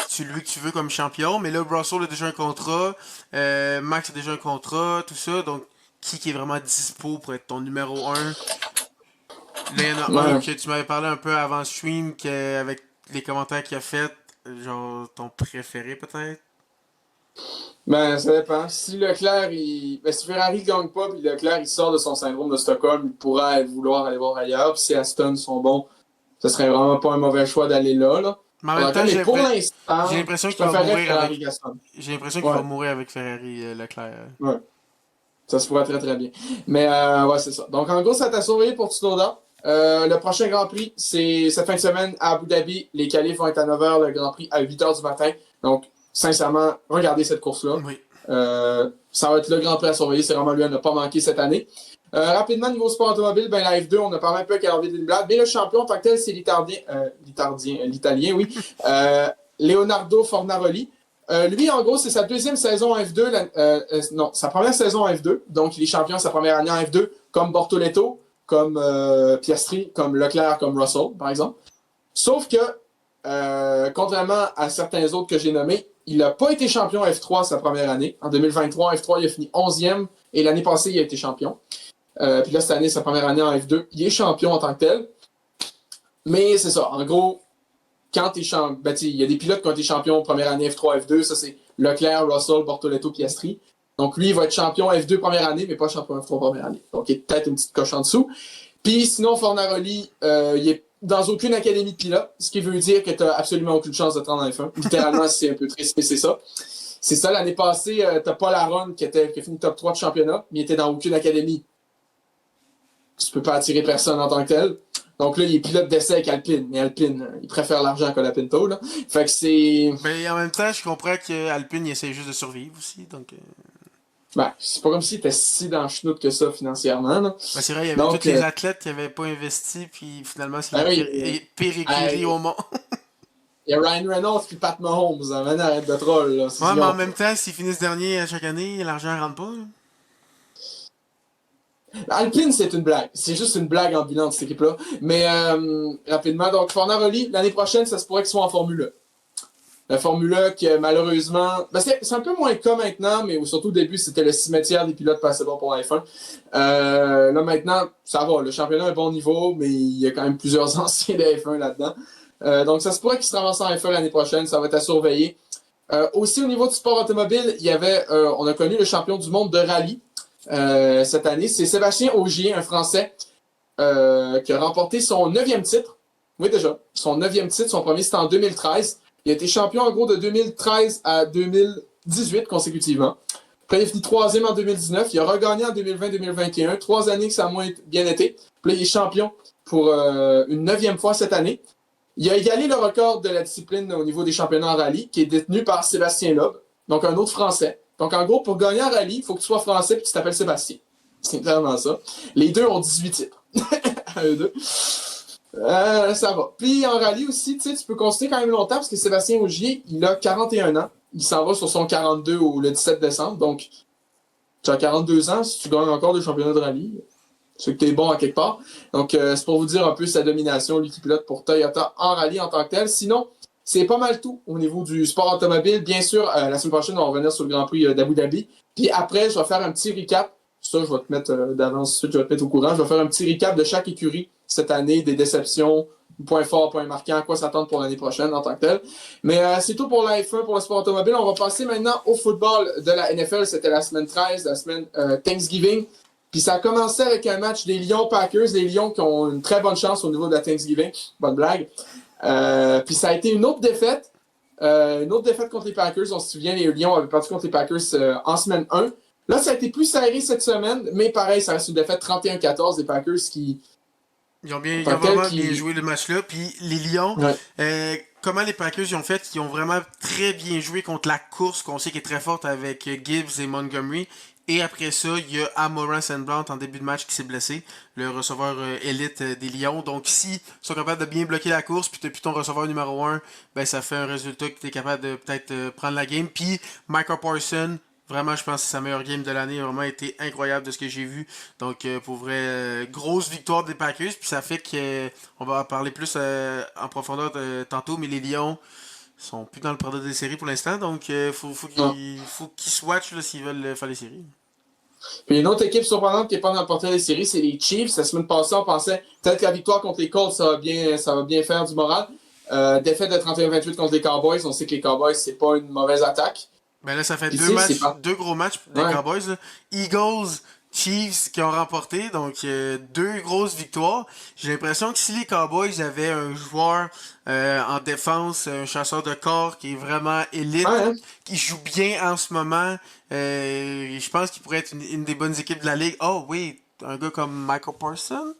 C'est lui que tu veux comme champion, mais là, Russell a déjà un contrat, Max a déjà un contrat, tout ça, donc qui est vraiment dispo pour être ton numéro un. Là, il y en a un Ouais. que tu m'avais parlé un peu avant le stream, avec les commentaires qu'il a fait, genre ton préféré peut-être. Ben, ça dépend. Si Leclerc, si Ferrari gagne pas, puis Leclerc, il sort de son syndrome de Stockholm, il pourrait vouloir aller voir ailleurs. Puis si Aston sont bons, ce serait vraiment pas un mauvais choix d'aller là. Mais en même temps, Mais pour l'instant, j'ai l'impression je qu'il va préférais mourir Ferrari avec. Gaston. J'ai l'impression qu'il Ouais, va mourir avec Ferrari Leclerc. ouais. Ça se pourrait très très bien. Mais ouais, c'est ça. Donc en gros, ça t'a surveillé pour Tsunoda. Le prochain Grand Prix, c'est cette fin de semaine à Abu Dhabi. Les qualifs vont être à 9h, le Grand Prix à 8h du matin. Donc, sincèrement, regardez cette course-là. Oui. Ça va être le Grand Prix à surveiller. C'est vraiment lui à ne pas manquer cette année. Rapidement, niveau sport automobile, ben, la F2, on a parlé un peu avec Hervé Lindblad, mais le champion en tant que tel, c'est l'Italien, oui, Leonardo Fornaroli. Lui, en gros, c'est sa deuxième saison en F2, non, sa première saison en F2, donc il est champion sa première année en F2, comme Bortoletto, comme Piastri, comme Leclerc, comme Russell, par exemple. Sauf que, contrairement à certains autres que j'ai nommés, il n'a pas été champion F3 sa première année. En 2023, F3, il a fini 11e, et l'année passée, il a été champion. Puis là, cette année, sa première année en F2, il est champion en tant que tel. Mais c'est ça, en gros, quand t'es champion, ben, il y a des pilotes qui ont été champions première année F3, F2, ça c'est Leclerc, Russell, Bortoletto, Piastri. Donc lui, il va être champion F2 première année, mais pas champion F3 première année. Donc il y a peut-être une petite coche en dessous. Puis sinon, Fornaroli, il est dans aucune académie de pilote, ce qui veut dire que t'as absolument aucune chance de te rendre en F1. Littéralement, c'est un peu triste, mais c'est ça. C'est ça, l'année passée, t'as Paul Aron qui a fini top 3 de championnat, mais il était dans aucune académie. Tu peux pas attirer personne en tant que tel. Donc là, il est pilote d'essai avec Alpine. Mais Alpine, il préfère l'argent que la Pinto, là. Fait que c'est... Mais en même temps, je comprends qu'Alpine essaie juste de survivre aussi. Donc, Ben, c'est pas comme s'il était si dans le chenoute que ça financièrement, là. ben, c'est vrai, il y avait Donc, tous les athlètes qui n'avaient pas investi, puis finalement, c'est la oui, pire écurie au monde. il y a Ryan Reynolds puis Pat Mahomes. Maintenant, arrête de troll, là. Ouais, mais en même temps, s'ils finissent dernier à chaque année, l'argent rentre pas. Là. Alpine, c'est une blague. C'est juste une blague ambulante, cette équipe-là. Mais rapidement, donc Fornaroli, l'année prochaine, ça se pourrait qu'il soit en Formule 1. La Formule 1 qui, malheureusement... Ben, c'est un peu moins le cas maintenant, mais surtout au début, c'était le cimetière des pilotes passaient bon pour la F1. Là, maintenant, ça va. Le championnat est bon niveau, mais il y a quand même plusieurs anciens de F1 là-dedans. Donc, ça se pourrait qu'il se ramasse en F1 l'année prochaine. Ça va être à surveiller. Aussi, au niveau du sport automobile, il y avait... on a connu le champion du monde de rallye cette année. C'est Sébastien Ogier, un Français, qui a remporté son 9e titre. Oui, déjà. Son 9e titre. Son premier, c'était en 2013. Il a été champion en gros de 2013 à 2018 consécutivement. Après, il a fini 3e en 2019. Il a regagné en 2020-2021. 3 années que ça a moins bien été. Puis là, il est champion pour une 9e fois cette année. Il a égalé le record de la discipline au niveau des championnats en rallye, qui est détenu par Sébastien Loeb, donc un autre Français. Donc en gros, pour gagner en rallye, il faut que tu sois français et que tu t'appelles Sébastien. C'est clairement ça. Les deux ont 18 titres. À eux deux. Ça va. Puis en rallye aussi, tu sais, tu peux constater quand même longtemps parce que Sébastien Ogier, il a 41 ans. Il s'en va sur son 42 le 17 décembre. Donc, tu as 42 ans, si tu gagnes encore des championnats de rallye, c'est que tu es bon à quelque part. Donc, c'est pour vous dire un peu sa domination, lui qui pilote pour Toyota en rallye en tant que tel. Sinon, c'est pas mal tout au niveau du sport automobile. Bien sûr, la semaine prochaine, on va revenir sur le Grand Prix d'Abu Dhabi. Puis après, je vais faire un petit recap. Ça, je vais te mettre d'avance, je vais te mettre au courant. Je vais faire un petit recap de chaque écurie cette année, des déceptions, points forts, points marquants, à quoi s'attendre pour l'année prochaine en tant que tel. Mais c'est tout pour la F1, pour le sport automobile. On va passer maintenant au football de la NFL. C'était la semaine 13, la semaine Thanksgiving. Puis ça a commencé avec un match des Lions-Packers, des Lions qui ont une très bonne chance au niveau de la Thanksgiving. Bonne blague. Puis ça a été une autre défaite. Une autre défaite contre les Packers. On se souvient, les Lions avaient perdu contre les Packers en semaine 1. Là, ça a été plus serré cette semaine, mais pareil, ça reste une défaite 31-14 des Packers qui... Ils ont vraiment bien joué le match-là. Puis les Lions, ouais. Comment les Packers ils ont fait? Ils ont vraiment très bien joué contre la course, qu'on sait qui est très forte avec Gibbs et Montgomery. Et après ça, il y a Amoran St. Blount en début de match qui s'est blessé, le receveur élite des Lions. Donc, si ils sont capables de bien bloquer la course, puis tu n'as plus ton receveur numéro 1, ben ça fait un résultat que tu es capable de peut-être prendre la game. Puis, Michael Parsons, vraiment, je pense que c'est sa meilleure game de l'année. Il a vraiment été incroyable de ce que j'ai vu. Donc, pour vrai, grosse victoire des Packers. Puis, ça fait qu'on va en parler plus en profondeur tantôt, mais les Lions sont plus dans le produit des séries pour l'instant. Donc, faut qu'ils swatchent s'ils veulent faire les séries. Puis une autre équipe surprenante qui n'est pas dans le portrait des séries, c'est les Chiefs. La semaine passée, on pensait peut-être que la victoire contre les Colts, ça va bien faire du moral. Défaite de 31-28 contre les Cowboys. On sait que les Cowboys, c'est pas une mauvaise attaque. Ben là, ça fait Puis deux gros matchs des Cowboys. Là. Eagles, Chiefs qui ont remporté, donc 2 grosses victoires. J'ai l'impression que si les Cowboys avaient un joueur en défense, un chasseur de corps qui est vraiment élite, Ouais, hein? qui joue bien en ce moment, je pense qu'il pourrait être une des bonnes équipes de la ligue. Oh oui, un gars comme Michael Parsons.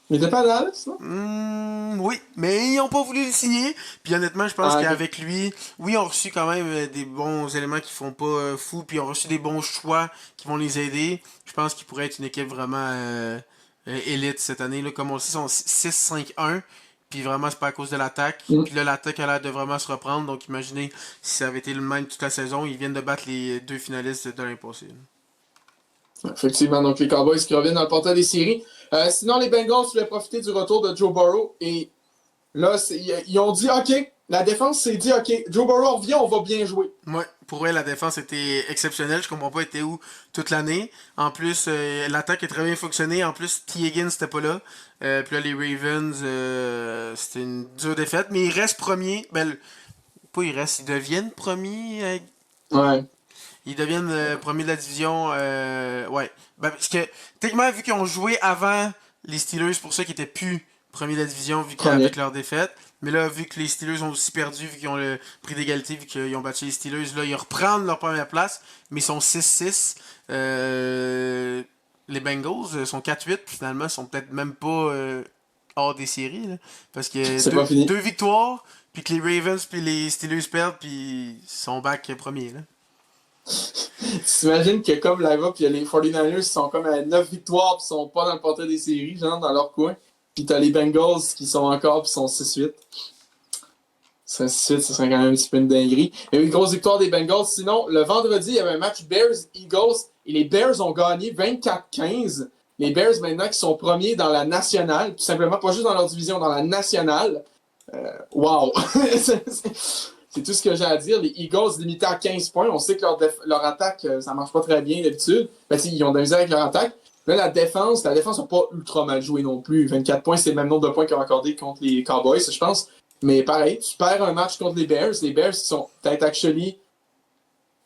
Il était pas à Dallas, non? Oui, mais ils ont pas voulu le signer. Puis honnêtement, je pense Ah, ok. qu'avec lui, oui, ils ont reçu quand même des bons éléments qui font pas fou, puis ils ont reçu des bons choix qui vont les aider. Je pense qu'ils pourraient être une équipe vraiment élite cette année. Là. Comme on le sait, ils sont 6-5-1. Puis vraiment, c'est pas à cause de l'attaque. Mm. Puis là, l'attaque a l'air de vraiment se reprendre. Donc imaginez si ça avait été le même toute la saison. Ils viennent de battre les 2 finalistes de l'impossible. Effectivement, donc les Cowboys qui reviennent dans le portail des séries. Sinon, les Bengals voulaient profiter du retour de Joe Burrow et là, ils ont dit OK, la défense s'est dit OK, Joe Burrow revient, on va bien jouer. Ouais, pour elle, la défense était exceptionnelle. Je comprends pas, elle était où toute l'année. En plus, l'attaque a très bien fonctionné. En plus, T. Higgins n'était pas là. Puis là, les Ravens, c'était une dure défaite. Mais ils restent premiers. Ben, pas ils restent, ils deviennent premiers. Ouais, Ils deviennent premiers de la division. Ouais. Ben, parce que, techniquement, vu qu'ils ont joué avant les Steelers, c'est pour ça qu'ils étaient plus premiers de la division, vu qu'avec premier. leur défaite. Mais là, vu que les Steelers ont aussi perdu, vu qu'ils ont le prix d'égalité, vu qu'ils ont battu les Steelers, là, ils reprennent leur première place, mais ils sont 6-6. Les Bengals sont 4-8, finalement, ils sont peut-être même pas hors des séries, là, parce que C'est pas fini. 2 victoires, puis que les Ravens puis les Steelers perdent, puis ils sont back premiers. Là. T'imagines que comme là-bas, puis les 49ers qui sont comme à 9 victoires puis sont pas dans le portail des séries, genre dans leur coin. Puis t'as les Bengals qui sont encore puis sont 6-8. 6-8, ce serait quand même un petit peu une dinguerie. Il y a eu une grosse victoire des Bengals. Sinon, le vendredi, il y avait un match Bears-Eagles et les Bears ont gagné 24-15. Les Bears maintenant qui sont premiers dans la nationale, tout simplement, pas juste dans leur division, dans la nationale. Wow! C'est tout ce que j'ai à dire. Les Eagles limités à 15 points. On sait que leur attaque, ça marche pas très bien d'habitude. Ben, ils ont de la misère avec leur attaque. Mais la défense n'a pas ultra mal joué non plus. 24 points, c'est le même nombre de points qu'ils ont accordé contre les Cowboys, je pense. Mais pareil, tu perds un match contre les Bears. Les Bears qui sont peut-être actually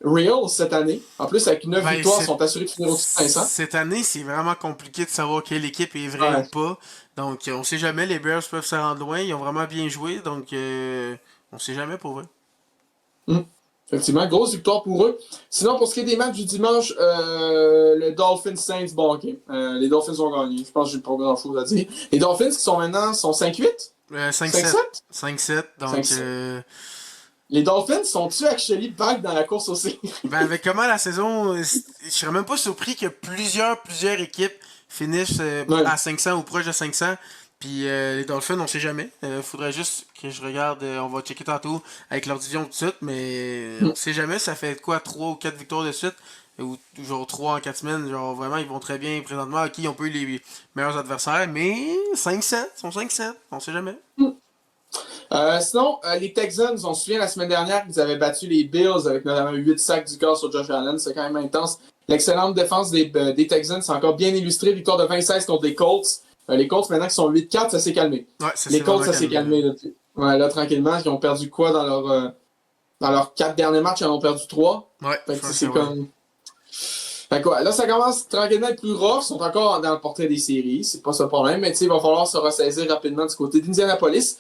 real cette année. En plus, avec 9 Ben, victoires, sont assurés de finir au-dessus de 500. cette année, c'est vraiment compliqué de savoir quelle équipe est vraie ou Ouais. pas. Donc, on sait jamais. Les Bears peuvent se rendre loin. Ils ont vraiment bien joué. Donc, on sait jamais pour eux. Hum. Effectivement, grosse victoire pour eux. Sinon, pour ce qui est des matchs du dimanche, le Dolphins Saints, bon, ok. Les Dolphins ont gagné. Je pense que j'ai pas grand-chose à dire. Les Dolphins qui sont maintenant sont 5-8? 5-7. 5-7? 5-7. Donc, 5-7. Les Dolphins sont-tu actually back dans la course aussi? ben, avec comment la saison, je serais même pas surpris que plusieurs équipes finissent Ouais. à 500 ou proche de 500. Puis les Dolphins, on sait jamais. Faudrait juste que je regarde, on va checker tantôt avec leur division tout de suite, mais on sait jamais, ça fait quoi, 3 ou 4 victoires de suite, ou genre 3 en 4 semaines, genre vraiment ils vont très bien présentement, ok, ils ont pas eu les meilleurs adversaires, mais 5-7, ils sont 5-7, on sait jamais. Sinon, les Texans, on se souvient la semaine dernière qu'ils avaient battu les Bills avec notamment 8 sacs du corps sur Josh Allen. C'est quand même intense. L'excellente défense des Texans, c'est encore bien illustré. Victoire de 26 contre les Colts. Les Colts, maintenant qu'ils sont 8-4, ça s'est calmé. Ouais, ça Les s'est Colts, vraiment ça s'est calmé. calmé. Là. Ouais, là, tranquillement. Ils ont perdu quoi dans leurs 4 derniers matchs? Ils en ont perdu 3. Ouais, Fait je que pense que c'est ouais. comme. Fait que ouais, là, ça commence tranquillement à être plus rough. Ils sont encore dans le portrait des séries. C'est pas ça le problème. Mais tu sais, il va falloir se ressaisir rapidement du côté d'Indianapolis.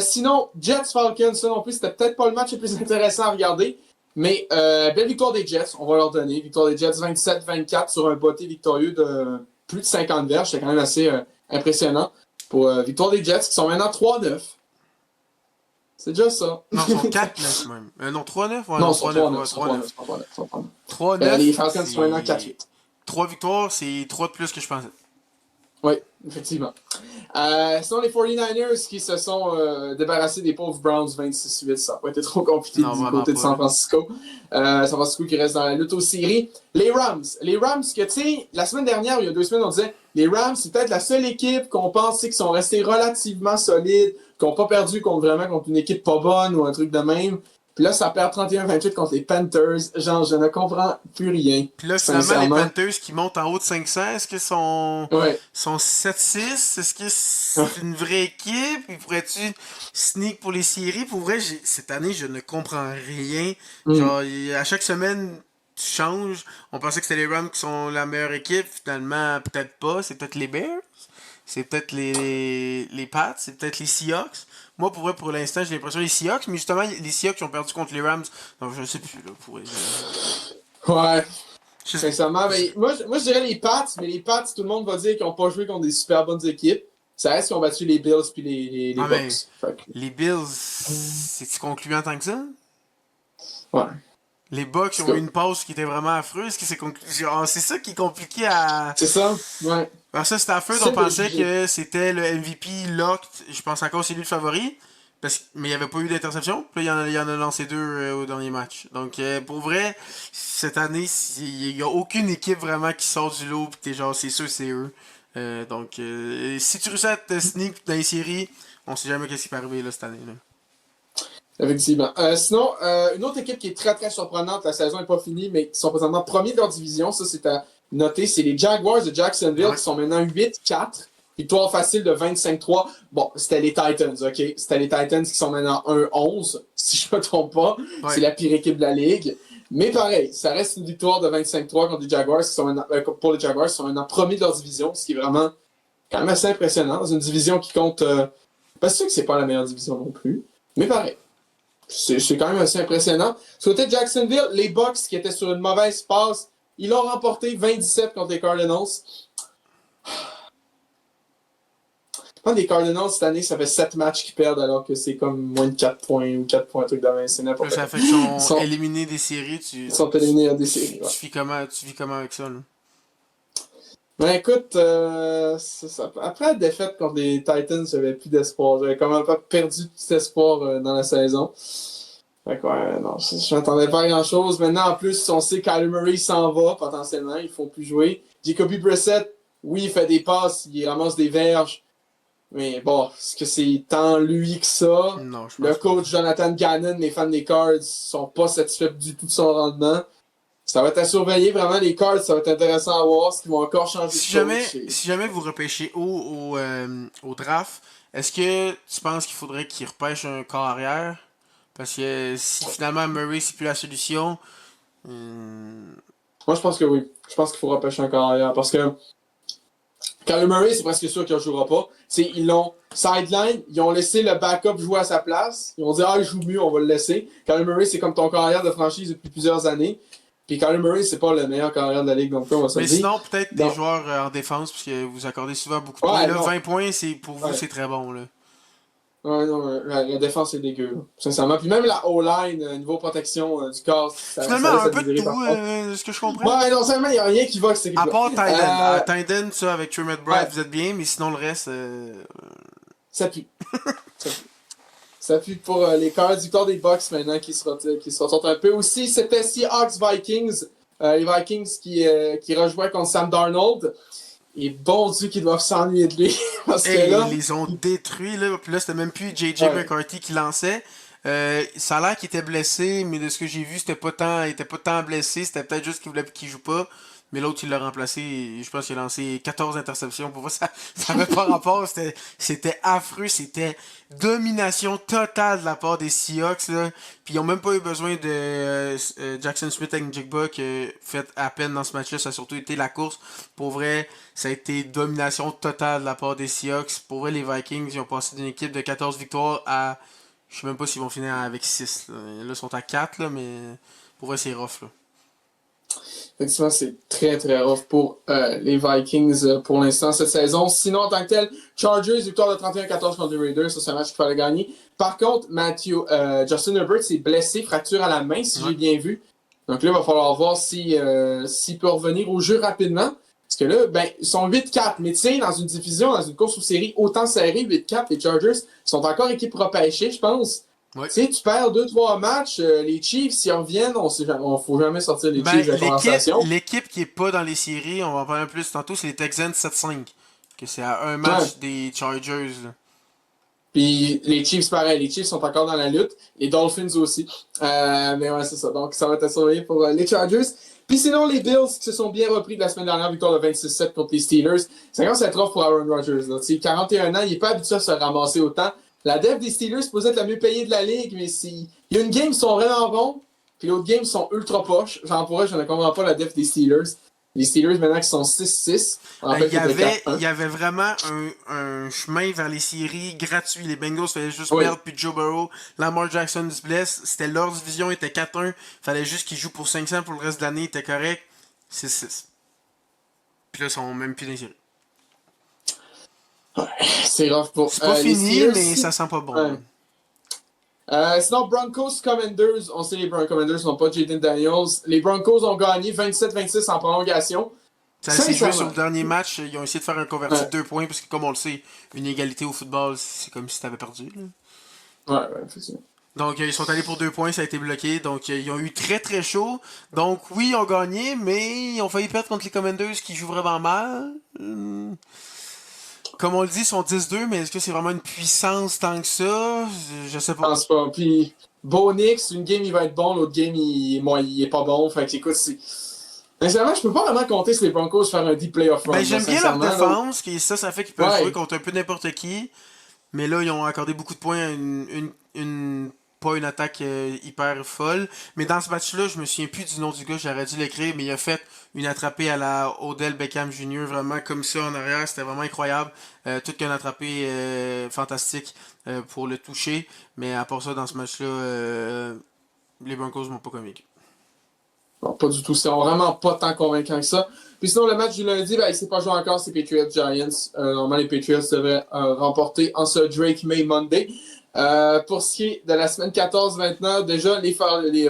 Sinon, Jets Falcons, ça non plus, c'était peut-être pas le match le plus intéressant à regarder. Mais belle victoire des Jets, on va leur donner. Victoire des Jets 27-24 sur un botté victorieux de plus de 50 verges. C'était quand même assez impressionnant. Pour victoire des Jets qui sont maintenant 3-9. C'est déjà ça. Non, ils sont 4-9 même. Non, 3-9? Ouais, Non, non, ils sont 3-9, 3-9. ouais, Ils sont 3-9. 3-9. Ils sont 3-9. Ils sont 3-9. 3-9, Les Falcons sont maintenant c'est 4-8. 3 victoires, c'est 3 de plus que je pensais. Oui, effectivement. Sinon, les 49ers qui se sont débarrassés des pauvres Browns 26-8, ça n'a pas été trop compliqué Non, du vraiment côté de pas, San là. Francisco. San Francisco qui reste dans la lutte aux séries. Les Rams que tu sais, la semaine dernière, il y a 2 semaines, on disait les Rams, c'est peut-être la seule équipe qu'on pense qui sont restés relativement solides, qui n'ont pas perdu contre une équipe pas bonne ou un truc de même. Puis là, ça perd 31-28 contre les Panthers. Genre, je ne comprends plus rien, Puis là, finalement, les sincèrement. Panthers qui montent en haut de 500, est-ce qu'ils Ouais. sont 7-6? Est-ce que c'est une vraie équipe? Ils pourraient-tu sneak pour les séries? Pour vrai, cette année, je ne comprends rien. Mm. Genre, à chaque semaine, tu changes. On pensait que c'était les Rams qui sont la meilleure équipe. Finalement, peut-être pas. C'est peut-être les Bears. C'est peut-être les Pats. C'est peut-être les Seahawks. Moi, pour vrai, pour l'instant, j'ai l'impression les Seahawks. Mais justement, les Seahawks ont perdu contre les Rams. Donc, je sais plus, là, pour vrai. Ouais. Je sais- Sincèrement, mais moi, je dirais les Pats, mais les Pats, tout le monde va dire qu'ils n'ont pas joué contre des super bonnes équipes. Ça reste qu'ils ont battu les Bills puis les Ah, mais Bucks. Fait que, les Bills, c'est-tu concluant tant que ça? ouais. Les Bucks C'est ont eu cool. une pause qui était vraiment affreuse. C'est ça qui est compliqué à. C'est ça? Ouais. Parce que Stafford, on C'est de pensait juger. que c'était le MVP locked. Je pense encore que c'est lui le favori. Mais il n'y avait pas eu d'interception. Puis là, il y en a lancé deux au dernier match. Donc, pour vrai, cette année, il n'y a aucune équipe vraiment qui sort du lot. Puis t'es genre, c'est sûr, c'est eux. Donc, si tu réussis à te sneak dans les séries, on sait jamais qu'est-ce qui peut arriver là, cette année. Là. Effectivement. Sinon, une autre équipe qui est très très surprenante, la saison n'est pas finie, mais qui sont présentement premiers de leur division, ça c'est à noter, c'est les Jaguars de Jacksonville Ouais. qui sont maintenant 8-4. Victoire facile de 25-3. Bon, c'était les Titans, ok? C'était les Titans qui sont maintenant 1-11, si je ne me trompe pas. Ouais. C'est la pire équipe de la ligue. Mais pareil, ça reste une victoire de 25-3 contre les Jaguars qui sont maintenant, pour les Jaguars qui sont maintenant premiers de leur division, ce qui est vraiment quand même assez impressionnant. Dans une division qui compte. Pas sûr que c'est pas la meilleure division non plus. Mais pareil. C'est quand même assez impressionnant. Du côté de Jacksonville, les Bucks qui étaient sur une mauvaise passe, ils l'ont remporté 27 contre les Cardinals. Les Cardinals, cette année, ça fait 7 matchs qu'ils perdent alors que c'est comme moins de 4 points ou 4 points, un truc de même. C'est n'importe Là, quoi. ça fait qu'ils sont Ils éliminés des séries. ils sont éliminés à des séries. Ouais. Tu vis comment avec ça? Là? Ben écoute, après la défaite contre les Titans, j'avais plus d'espoir. J'avais quand même pas perdu tout espoir dans la saison. Fait que ouais, non, je m'attendais pas à grand chose. Maintenant, en plus, on sait que Kyler Murray s'en va potentiellement, ils ne font plus jouer. Jacoby Brissett, oui, il fait des passes, il ramasse des verges. Mais bon, est-ce que c'est tant lui que ça? Non, je pense Le pas. coach Jonathan Gannon, les fans des Cards, sont pas satisfaits du tout de son rendement. Ça va être à surveiller, vraiment, les Cards, ça va être intéressant à voir, ce qu'ils vont encore changer Si de jamais, coach. si jamais vous repêchez au draft, est-ce que tu penses qu'il faudrait qu'il repêche un corps arrière? Parce que si finalement Murray c'est plus la solution, Moi, je pense que oui. Je pense qu'il faut repêcher un carrière parce que Kyler Murray, c'est presque sûr qu'il ne jouera pas. Ils l'ont sideline, ils ont laissé le backup jouer à sa place. Ils ont dit, ah, il joue mieux, on va le laisser. Kyler Murray, c'est comme ton carrière de franchise depuis plusieurs années. Puis Kyler Murray, c'est pas le meilleur carrière de la ligue, donc on va se mais le dire. sinon peut-être des Non. joueurs en défense parce que vous accordez souvent beaucoup de Ouais, points. Là, non. 20 points, c'est pour vous Ouais. c'est très bon là. Ouais, non, la défense est dégueu, là, sincèrement. Puis même la O-line, niveau protection du corps, Finalement ça laisse un à peu de désirer tout, parfois. ce que je comprends. Ouais, non, seulement, il n'y a rien qui va avec cette À équipe-là. part Tyden. Euh, Tyden, ça avec Trey McBride, ouais. vous êtes bien, mais sinon le reste. Ça pue. Ça pue. Ça pue pour les Cards. Victoire des Bucks maintenant qui se ressortent un peu. Aussi, c'était Seahawks Vikings. Les Vikings qui rejouaient contre Sam Darnold. Et bon Dieu qu'ils doivent s'ennuyer de lui. Parce Hey, que là. ils les ont détruits, là. Puis là, c'était même plus JJ Ouais. McCarthy qui lançait. Ça a l'air qu'il était blessé, mais de ce que j'ai vu, il était pas tant blessé. C'était peut-être juste qu'il voulait qu'il joue pas. Mais l'autre, il l'a remplacé. Et je pense qu'il a lancé 14 interceptions. Pour moi, ça avait pas rapport. C'était affreux. C'était domination totale de la part des Seahawks, là. Puis ils ont même pas eu besoin de Jackson Smith avec Jigba qui a fait à peine dans ce match-là. Ça a surtout été la course. Pour vrai, ça a été domination totale de la part des Seahawks. Pour vrai, les Vikings, ils ont passé d'une équipe de 14 victoires à... Je sais même pas s'ils vont finir avec 6. Là, ils sont à 4, là, mais pour vrai, c'est rough. Là. Effectivement, c'est très très rough pour les Vikings pour l'instant cette saison. Sinon, en tant que tel, Chargers, victoire de 31-14 contre les Raiders. Ça, c'est un match qu'il fallait gagner. Par contre, Justin Herbert s'est blessé, fracture à la main, si j'ai bien vu. Donc là, il va falloir voir s'il peut revenir au jeu rapidement. Parce que là, ben, ils sont 8-4. Mais tu sais, dans une division, dans une course aux séries autant serrée, 8-4, les Chargers sont encore équipe repêchée, je pense. Ouais. Tu sais, tu perds 2-3 matchs, les Chiefs, s'ils reviennent, on faut jamais sortir les Chiefs de la conversation. L'équipe qui est pas dans les séries, on va en parler un peu plus tantôt, c'est les Texans 7-5. Que c'est à un match des Chargers. Là. Puis les Chiefs, pareil, les Chiefs sont encore dans la lutte. Les Dolphins aussi. Mais ouais, c'est ça. Donc, ça va être à surveiller pour les Chargers. Puis sinon, les Bills qui se sont bien repris de la semaine dernière, victoire de 26-7 contre les Steelers. Ça commence à être rough pour Aaron Rodgers. Là. 41 ans, il n'est pas habitué à se ramasser autant. La def des Steelers peut être la mieux payée de la ligue, mais il y a une game, ils sont vraiment bons. Puis l'autre game sont ultra poches. Genre, pour eux, je ne comprends pas la def des Steelers. Les Steelers, maintenant, qui sont 6-6. Il y avait vraiment un chemin vers les séries gratuit. Les Bengals fallait juste Oui. perdre, puis Joe Burrow, Lamar Jackson se blesse. C'était leur division, était 4-1. Fallait juste qu'ils jouent pour 500 pour le reste de l'année, il était correct. 6-6. Puis là, ils sont même plus dans les séries. C'est rough pour C'est pas les fini, Steelers. mais ça sent pas bon. Ouais. Sinon, Broncos Commanders, on sait les Commanders n'ont pas Jaden Daniels. Les Broncos ont gagné 27-26 en prolongation. Ça s'est joué sur Sincèrement. le dernier match. Ils ont essayé de faire un converti Ouais. de 2 points, parce que comme on le sait, une égalité au football, c'est comme si t'avais perdu. Là. Ouais, effectivement. Donc, ils sont allés pour 2 points, ça a été bloqué. Donc, ils ont eu très très chaud. Donc, oui, ils ont gagné, mais ils ont failli perdre contre les Commanders qui jouent vraiment mal. Comme on le dit, ils sont 10-2, mais est-ce que c'est vraiment une puissance tant que ça? Je sais Je pas. pense pas. Puis, Bo Nix, une game il va être bon, l'autre game il est pas bon. Fait que écoute, c'est. Sincèrement, je peux pas vraiment compter sur les Broncos faire un deep playoff run. Ben, j'aime bien leur sincèrement, défense, et ça fait qu'ils peuvent Ouais. jouer contre un peu n'importe qui. Mais là, ils ont accordé beaucoup de points à pas une attaque hyper folle. Mais dans ce match-là, je me souviens plus du nom du gars, j'aurais dû l'écrire, mais il a fait une attrapée à la Odell Beckham Jr. vraiment comme ça en arrière, c'était vraiment incroyable. Tout qu'un attrapé fantastique pour le toucher. Mais à part ça, dans ce match-là, les Broncos m'ont pas convaincu. Bon, pas du tout. C'est vraiment pas tant convaincant que ça. Puis sinon, le match du lundi, ben, il s'est pas joué encore, c'est Patriots Giants. Normalement, les Patriots devraient remporter en ce Drake May Monday. Pour ce qui est de la semaine 14 maintenant, déjà, les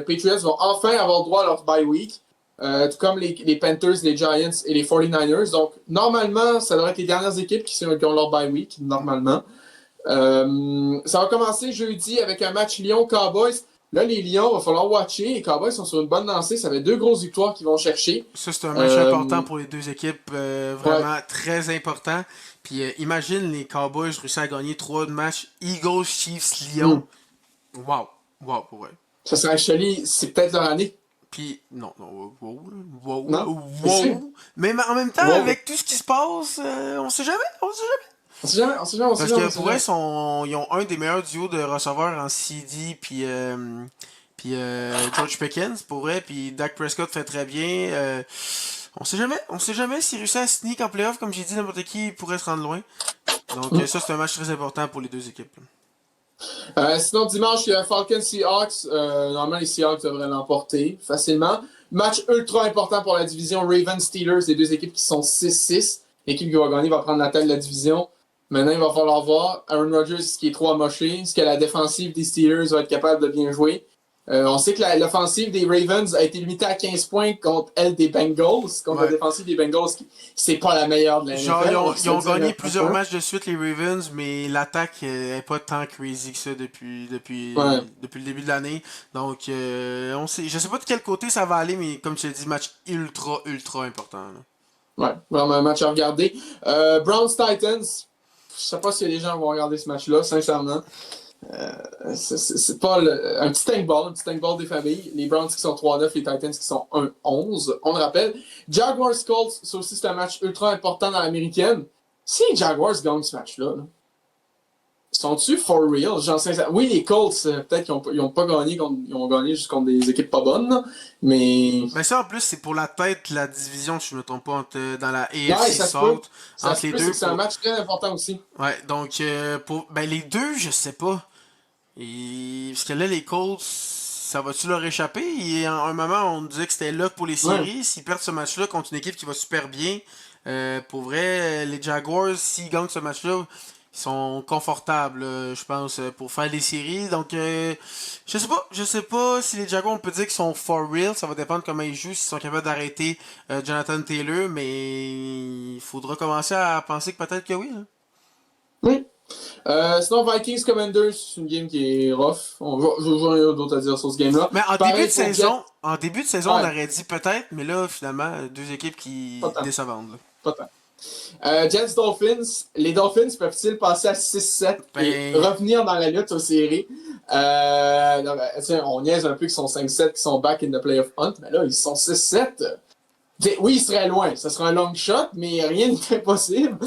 Patriots vont enfin avoir droit à leur bye week. Tout comme les Panthers, les Giants et les 49ers. Donc, normalement, ça devrait être les dernières équipes qui ont leur bye week, normalement. Ça va commencer jeudi avec un match Lyon-Cowboys. Là, les Lions, il va falloir watcher. Les Cowboys sont sur une bonne lancée. Ça fait 2 grosses victoires qu'ils vont chercher. Ça, c'est un match important pour les deux équipes, vraiment très important. Puis imagine les Cowboys réussir à gagner 3 matchs Eagles, Chiefs, Lyon. Wow, ouais. Ça serait actually, c'est peut-être leur année. Puis, non, Non? wow. Mais en même temps, Wow. avec tout ce qui se passe, on sait jamais. On sait jamais. Parce que pour eux, ils ont un des meilleurs duos de receveurs en CD, puis George Pickens, pour vrai, puis Dak Prescott fait très bien. On sait jamais s'il réussit à sneak en playoff, comme j'ai dit, n'importe qui pourrait se rendre loin. Donc ça, c'est un match très important pour les deux équipes. Sinon, dimanche, il y a Falcons Seahawks. Normalement, les Seahawks devraient l'emporter facilement. Match ultra important pour la division Ravens Steelers, les deux équipes qui sont 6-6. L'équipe qui va gagner va prendre la tête de la division. Maintenant, il va falloir voir Aaron Rodgers, qui est trop amoché. Est-ce que la défensive des Steelers va être capable de bien jouer? On sait que l'offensive des Ravens a été limitée à 15 points contre elle des Bengals. Contre la défensive des Bengals, c'est pas la meilleure de la NFL. Genre, ils ont gagné plusieurs matchs de suite, les Ravens, mais l'attaque est pas tant crazy que ça depuis le début de l'année. Donc, je sais pas de quel côté ça va aller, mais comme tu l'as dit, match ultra important. Là. Ouais, vraiment un match à regarder. Browns-Titans, je sais pas si les gens vont regarder ce match-là, sincèrement. C'est pas un petit tank ball des familles. Les Browns qui sont 3-9, les Titans qui sont 1-11. On le rappelle. Jaguars-Colts, ça aussi c'est un match ultra important dans l'américaine. Si les Jaguars gagnent ce match-là, sont-tu for real? Oui, les Colts, peut-être qu'ils n'ont pas gagné, ils ont gagné juste contre des équipes pas bonnes, là, mais... Mais ça, en plus, c'est pour la tête, la division, si je me trompe pas, dans la AFC Ouais, ça South. entre les deux. C'est un match très important aussi. Ouais, donc, les deux, je sais pas. Parce que là, les Colts, ça va-tu leur échapper? Et à un moment, on disait que c'était là pour les séries. Ouais. S'ils perdent ce match-là contre une équipe qui va super bien, pour vrai, les Jaguars, s'ils gagnent ce match-là, ils sont confortables, je pense, pour faire les séries. Donc, je sais pas si les Jaguars, on peut dire qu'ils sont for real. Ça va dépendre comment ils jouent, s'ils sont capables d'arrêter Jonathan Taylor. Mais il faudra commencer à penser que peut-être que oui. Hein. Oui. Sinon, Vikings Commanders, c'est une game qui est rough. Je n'ai rien d'autre à dire sur ce game-là. Mais en début de saison, Ouais. on aurait dit peut-être, mais là, finalement, deux équipes qui décevantes. Là. Pas tant. Jets Dolphins. Les Dolphins peuvent-ils passer à 6-7 et revenir dans la lutte aux séries? On niaise un peu qu'ils sont 5-7, qu'ils sont back in the playoff hunt, mais là, ils sont 6-7. Oui, il serait loin. Ça serait un long shot, mais rien n'est impossible.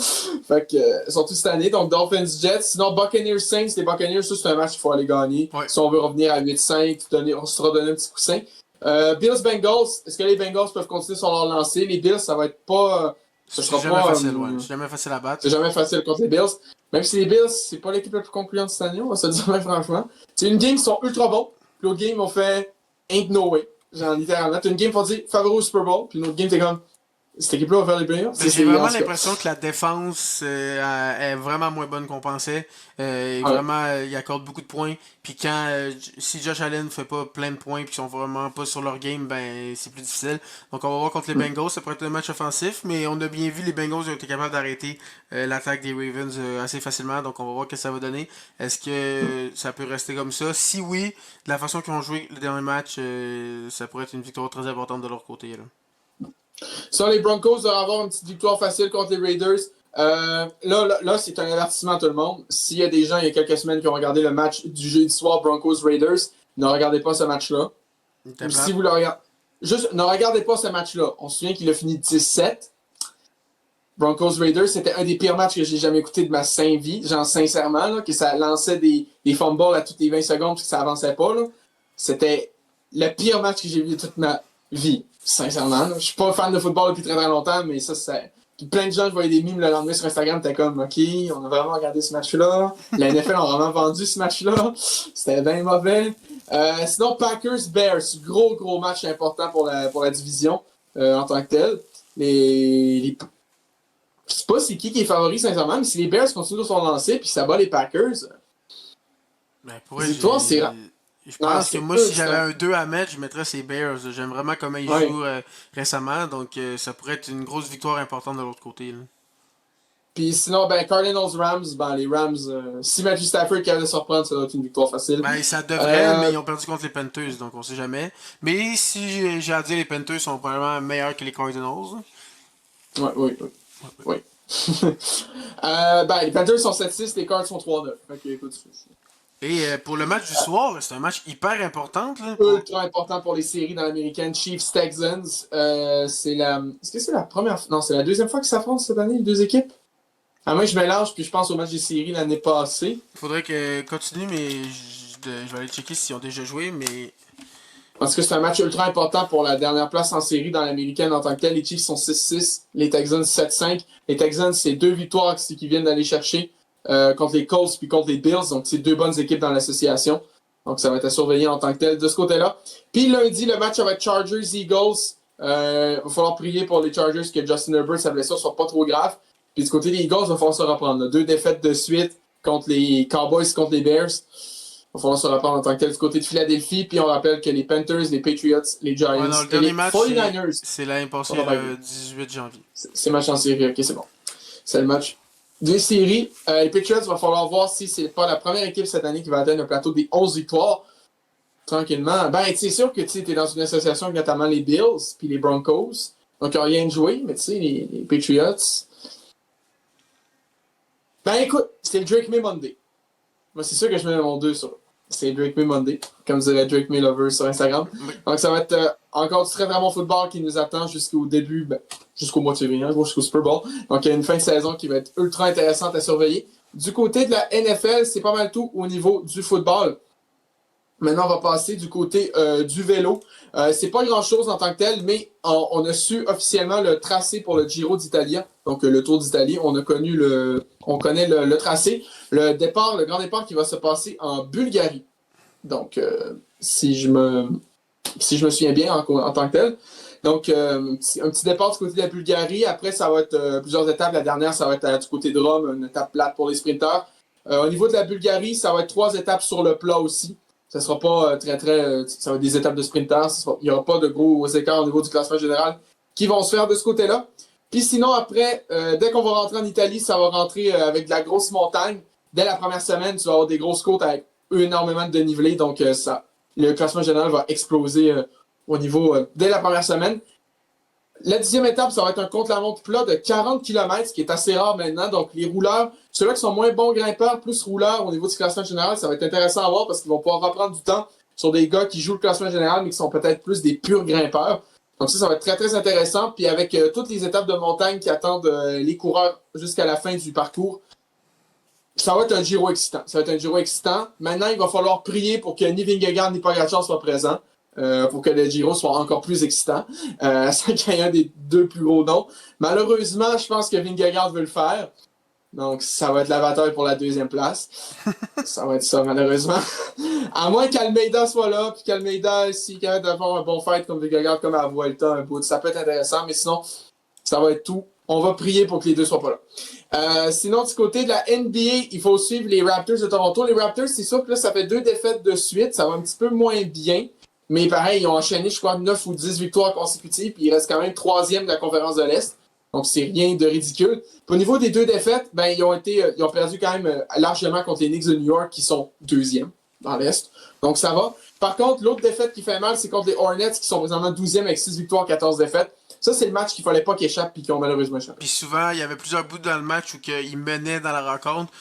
Fait que, surtout cette année. Donc, Dolphins Jets. Sinon, Buccaneers Saints. Les Buccaneers, ça, c'est un match qu'il faut aller gagner. Ouais. Si on veut revenir à 8-5, on se sera donné un petit coussin. Bills Bengals. Est-ce que les Bengals peuvent continuer sur leur lancée? Les Bills, ça va être pas. Ce C'est sera jamais pas. facile, ouais. C'est jamais facile à battre. C'est jamais facile contre les Bills. Même si les Bills, c'est pas l'équipe la plus concluante cette année, on va se dire bien franchement. C'est une game qui sont ultra bons. Puis l'autre game, on fait Ain't No Way. Genre, littéralement. T'as une game, faut dire favori au Super Bowl. Puis l'autre game, t'es comme. Cette équipe-là va faire les playoffs. J'ai vraiment l'impression que la défense est vraiment moins bonne qu'on pensait. Vraiment, il accorde beaucoup de points. Puis si Josh Allen ne fait pas plein de points et qu'ils sont vraiment pas sur leur game, ben c'est plus difficile. Donc on va voir contre les Bengals, ça pourrait être un match offensif, mais on a bien vu les Bengals ont été capables d'arrêter l'attaque des Ravens assez facilement. Donc on va voir ce que ça va donner. Est-ce que ça peut rester comme ça? Si oui, de la façon qu'ils ont joué le dernier match, ça pourrait être une victoire très importante de leur côté. Là. Sur les Broncos, devraient avoir une petite victoire facile contre les Raiders. Là, c'est un avertissement à tout le monde. S'il y a des gens, il y a quelques semaines, qui ont regardé le match du jeudi soir Broncos-Raiders, ne regardez pas ce match-là. Ou si vous le regardez, juste ne regardez pas ce match-là. On se souvient qu'il a fini 17. Broncos-Raiders, c'était un des pires matchs que j'ai jamais écouté de ma sainte vie. Genre, sincèrement, là, que ça lançait des fumbles à toutes les 20 secondes et que ça avançait pas. Là. C'était le pire match que j'ai vu de toute ma vie. Sincèrement, là. Je suis pas fan de football depuis très très longtemps, mais ça, c'est. Puis plein de gens, je voyais des memes le lendemain sur Instagram, t'es comme, OK, on a vraiment regardé ce match-là. La NFL a vraiment vendu ce match-là. C'était bien mauvais. Sinon, Packers-Bears, gros match important pour la division en tant que tel. Je sais pas c'est qui est favori, sincèrement, mais si les Bears continuent de se lancer puis ça bat les Packers, Ben, je non, pense que c'est moi, si j'avais un 2 à mettre, je mettrais ces Bears. J'aime vraiment comment ils Ouais. jouent récemment, donc ça pourrait être une grosse victoire importante de l'autre côté. Là. Puis sinon, ben, Cardinals-Rams, ben, les Rams, si Matthew Stafford est capable de surprendre, ça doit être une victoire facile. Ben, ça devrait, mais ils ont perdu contre les Panthers, donc on sait jamais. Mais si j'ai à dire, les Panthers sont probablement meilleurs que les Cardinals. Oui. Ben, les Panthers sont 7-6, les Cards sont 3-9. Fait que, écoute, Et pour le match du soir, c'est un match hyper important. Là, ultra important pour les séries dans l'américaine. Chiefs-Texans, est-ce que c'est la première fois? Non, c'est la deuxième fois qu'ils s'affrontent cette année, les deux équipes? Ah, moi, je mélange, puis je pense au match des séries l'année passée. Faudrait que continue, mais je vais aller checker s'ils ont déjà joué, mais Parce que c'est un match ultra important pour la dernière place en série dans l'américaine en tant que tel. Les Chiefs sont 6-6, les Texans 7-5. Les Texans, c'est 2 victoires qu'ils viennent d'aller chercher contre les Colts puis contre les Bills. Donc, c'est 2 bonnes équipes dans l'association. Donc, ça va être à surveiller en tant que tel de ce côté-là. Puis lundi, le match avec Chargers-Eagles. Il va falloir prier pour les Chargers que Justin Herbert, sa blessure, soit pas trop grave. Puis du côté des Eagles, il va falloir se reprendre. 2 défaites de suite contre les Cowboys, contre les Bears. Il va falloir se reprendre en tant que tel du côté de Philadelphie. Puis on rappelle que les Panthers, les Patriots, les Giants ouais, non, le et les dernier match, 49ers. c'est l'année passée, le 18 janvier. C'est match en série, ok, c'est bon. C'est le match des séries. Les Patriots, il va falloir voir si c'est pas la première équipe cette année qui va atteindre le plateau des 11 victoires. Tranquillement. Ben, c'est sûr que tu es dans une association avec notamment les Bills puis les Broncos. Donc, il n'y a rien de joué, mais tu sais, les Patriots. Ben, écoute, c'est le Drake May Monday. Moi, c'est sûr que je mets mon 2 sur. C'est Drake May Monday, comme dirait Drake May Lover sur Instagram. Oui. Donc, ça va être encore du très très bon football qui nous attend jusqu'au début, jusqu'au mois de février, jusqu'au Super Bowl. Donc, il y a une fin de saison qui va être ultra intéressante à surveiller. Du côté de la NFL, c'est pas mal tout au niveau du football. Maintenant, on va passer du côté du vélo. C'est pas grand-chose en tant que tel, mais on a su officiellement le tracé pour le Giro d'Italie, donc le Tour d'Italie. On connaît le tracé. Le grand départ qui va se passer en Bulgarie. Donc, si je me souviens bien en tant que tel. Donc, un petit départ du côté de la Bulgarie. Après, ça va être plusieurs étapes. La dernière, ça va être du côté de Rome, une étape plate pour les sprinteurs. Au niveau de la Bulgarie, ça va être 3 étapes sur le plat aussi. Ça sera pas ça va être des étapes de sprinters. Il n'y aura pas de gros écarts au niveau du classement général qui vont se faire de ce côté-là. Puis sinon, après, dès qu'on va rentrer en Italie, ça va rentrer avec de la grosse montagne. Dès la première semaine, tu vas avoir des grosses côtes avec énormément de dénivelé. Donc, le classement général va exploser au niveau dès la première semaine. La 10e étape, ça va être un contre-la-montre plat de 40 km, ce qui est assez rare maintenant. Donc, les rouleurs, ceux-là qui sont moins bons grimpeurs, plus rouleurs au niveau du classement général, ça va être intéressant à voir parce qu'ils vont pouvoir reprendre du temps sur des gars qui jouent le classement général, mais qui sont peut-être plus des purs grimpeurs. Donc ça va être très, très intéressant. Puis avec toutes les étapes de montagne qui attendent les coureurs jusqu'à la fin du parcours, ça va être un Giro excitant. Ça va être un Giro excitant. Maintenant, il va falloir prier pour que ni Vingegaard ni Pogacar soient présents. Pour que le Giro soit encore plus excitant. Sans qu'il y ait un des deux plus gros noms. Malheureusement, je pense que Vingegaard veut le faire. Donc, ça va être la bataille pour la deuxième place. Ça va être ça, malheureusement. À moins qu'Almeida soit là, puis qu'Almeida, s'il est capable d'avoir un bon fight comme Vingegaard, comme à Vuelta, un bout, ça peut être intéressant, mais sinon, ça va être tout. On va prier pour que les deux soient pas là. Sinon, du côté de la NBA, il faut suivre les Raptors de Toronto. Les Raptors, c'est sûr que là, ça fait 2 défaites de suite. Ça va un petit peu moins bien. Mais pareil, ils ont enchaîné, je crois, 9 ou 10 victoires consécutives, puis ils restent quand même 3e de la conférence de l'Est. Donc, c'est rien de ridicule. Puis, au niveau des 2 défaites, ben, ils ont perdu quand même largement contre les Knicks de New York, qui sont 2e dans l'Est. Donc, ça va. Par contre, l'autre défaite qui fait mal, c'est contre les Hornets, qui sont présentement 12e avec 6 victoires, 14 défaites. Ça, c'est le match qu'il fallait pas qu'ils échappent puis qu'ils ont malheureusement échappé. Puis souvent, il y avait plusieurs bouts dans le match où ils menaient dans la rencontre,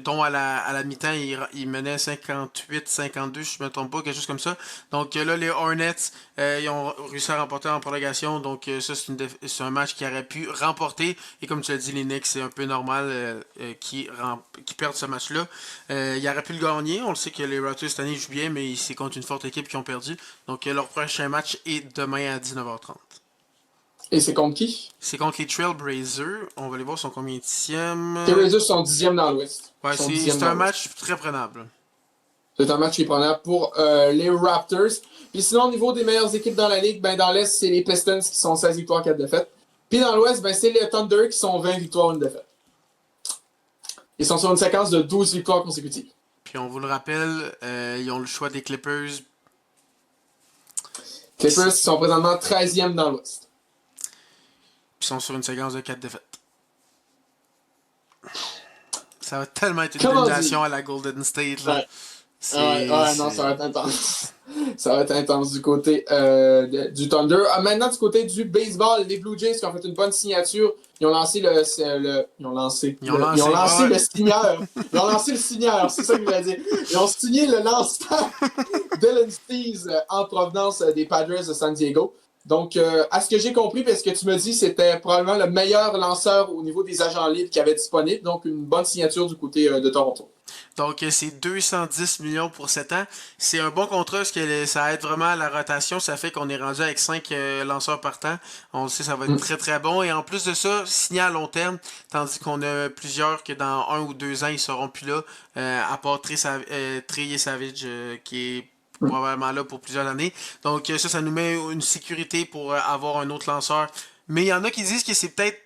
dont à la mi-temps, ils menaient 58-52, je ne me trompe pas, quelque chose comme ça. Donc là, les Hornets, ils ont réussi à remporter en prolongation. Donc ça, c'est un match qui aurait pu remporter. Et comme tu l'as dit, les Knicks, c'est un peu normal qu'ils perdent ce match-là. Ils auraient pu le gagner. On le sait que les Raptors cette année jouent bien, mais c'est contre une forte équipe qui ont perdu. Donc leur prochain match est demain à 19h30. Et c'est contre qui? C'est contre les Trailblazers. On va aller voir son combienième. Les Blazers sont 10e dans l'Ouest. Ouais, c'est un match très prenable. C'est un match qui est prenable pour les Raptors. Puis sinon, au niveau des meilleures équipes dans la ligue, ben dans l'Est, c'est les Pistons qui sont 16 victoires, 4 défaites. Puis dans l'Ouest, ben c'est les Thunder qui sont 20 victoires, 1 défaite. Ils sont sur une séquence de 12 victoires consécutives. Puis on vous le rappelle, ils ont le choix des Clippers. Clippers qui sont présentement 13e dans l'Ouest. Puis sont sur une séquence de 4 défaites. Ça va tellement être une Comment domination à la Golden State. Là. Ouais, non, ça va être intense. Ça va être intense du côté du Thunder. Maintenant, du côté du baseball, les Blue Jays qui ont fait une bonne signature. Ils ont lancé le signeur. Ils ont lancé le signeur, c'est ça que je voulais dire. Ils ont signé le lanceur Dylan Stees en provenance des Padres de San Diego. Donc, à ce que j'ai compris, parce que tu me dis, c'était probablement le meilleur lanceur au niveau des agents libres qu'il y avait disponible. Donc, une bonne signature du côté de Toronto. Donc, c'est 210 millions pour 7 ans. C'est un bon contrat parce que ça aide vraiment à la rotation. Ça fait qu'on est rendu avec 5 lanceurs par temps. On le sait, ça va être très très bon. Et en plus de ça, signé à long terme, tandis qu'on a plusieurs que dans 1 ou 2 ans, ils seront plus là, à part Trey Savage, qui est probablement là pour plusieurs années. Donc ça nous met une sécurité pour avoir un autre lanceur. Mais il y en a qui disent que c'est peut-être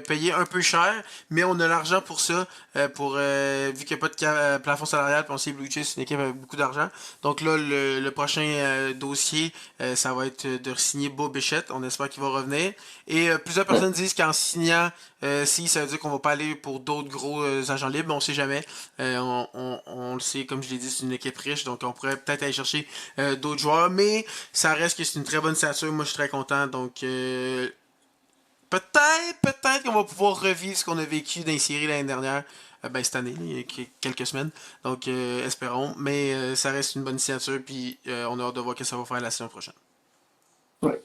payé un peu cher, mais on a l'argent pour ça, vu qu'il n'y a pas de plafond salarial, puis on sait Blue Jays, c'est une équipe avec beaucoup d'argent. Donc là, le prochain dossier, ça va être de signer Bo Bichette. On espère qu'il va revenir. Et plusieurs personnes disent qu'en signant, si ça veut dire qu'on va pas aller pour d'autres gros agents libres, mais on sait jamais. On le sait, comme je l'ai dit, c'est une équipe riche, donc on pourrait peut-être aller chercher d'autres joueurs, mais ça reste que c'est une très bonne signature. Moi, je suis très content, donc peut-être qu'on va pouvoir revivre ce qu'on a vécu dans les séries l'année dernière. Cette année, il y a quelques semaines. Donc, espérons. Mais ça reste une bonne signature. Puis, on a hâte de voir ce que ça va faire la saison prochaine. Ouais.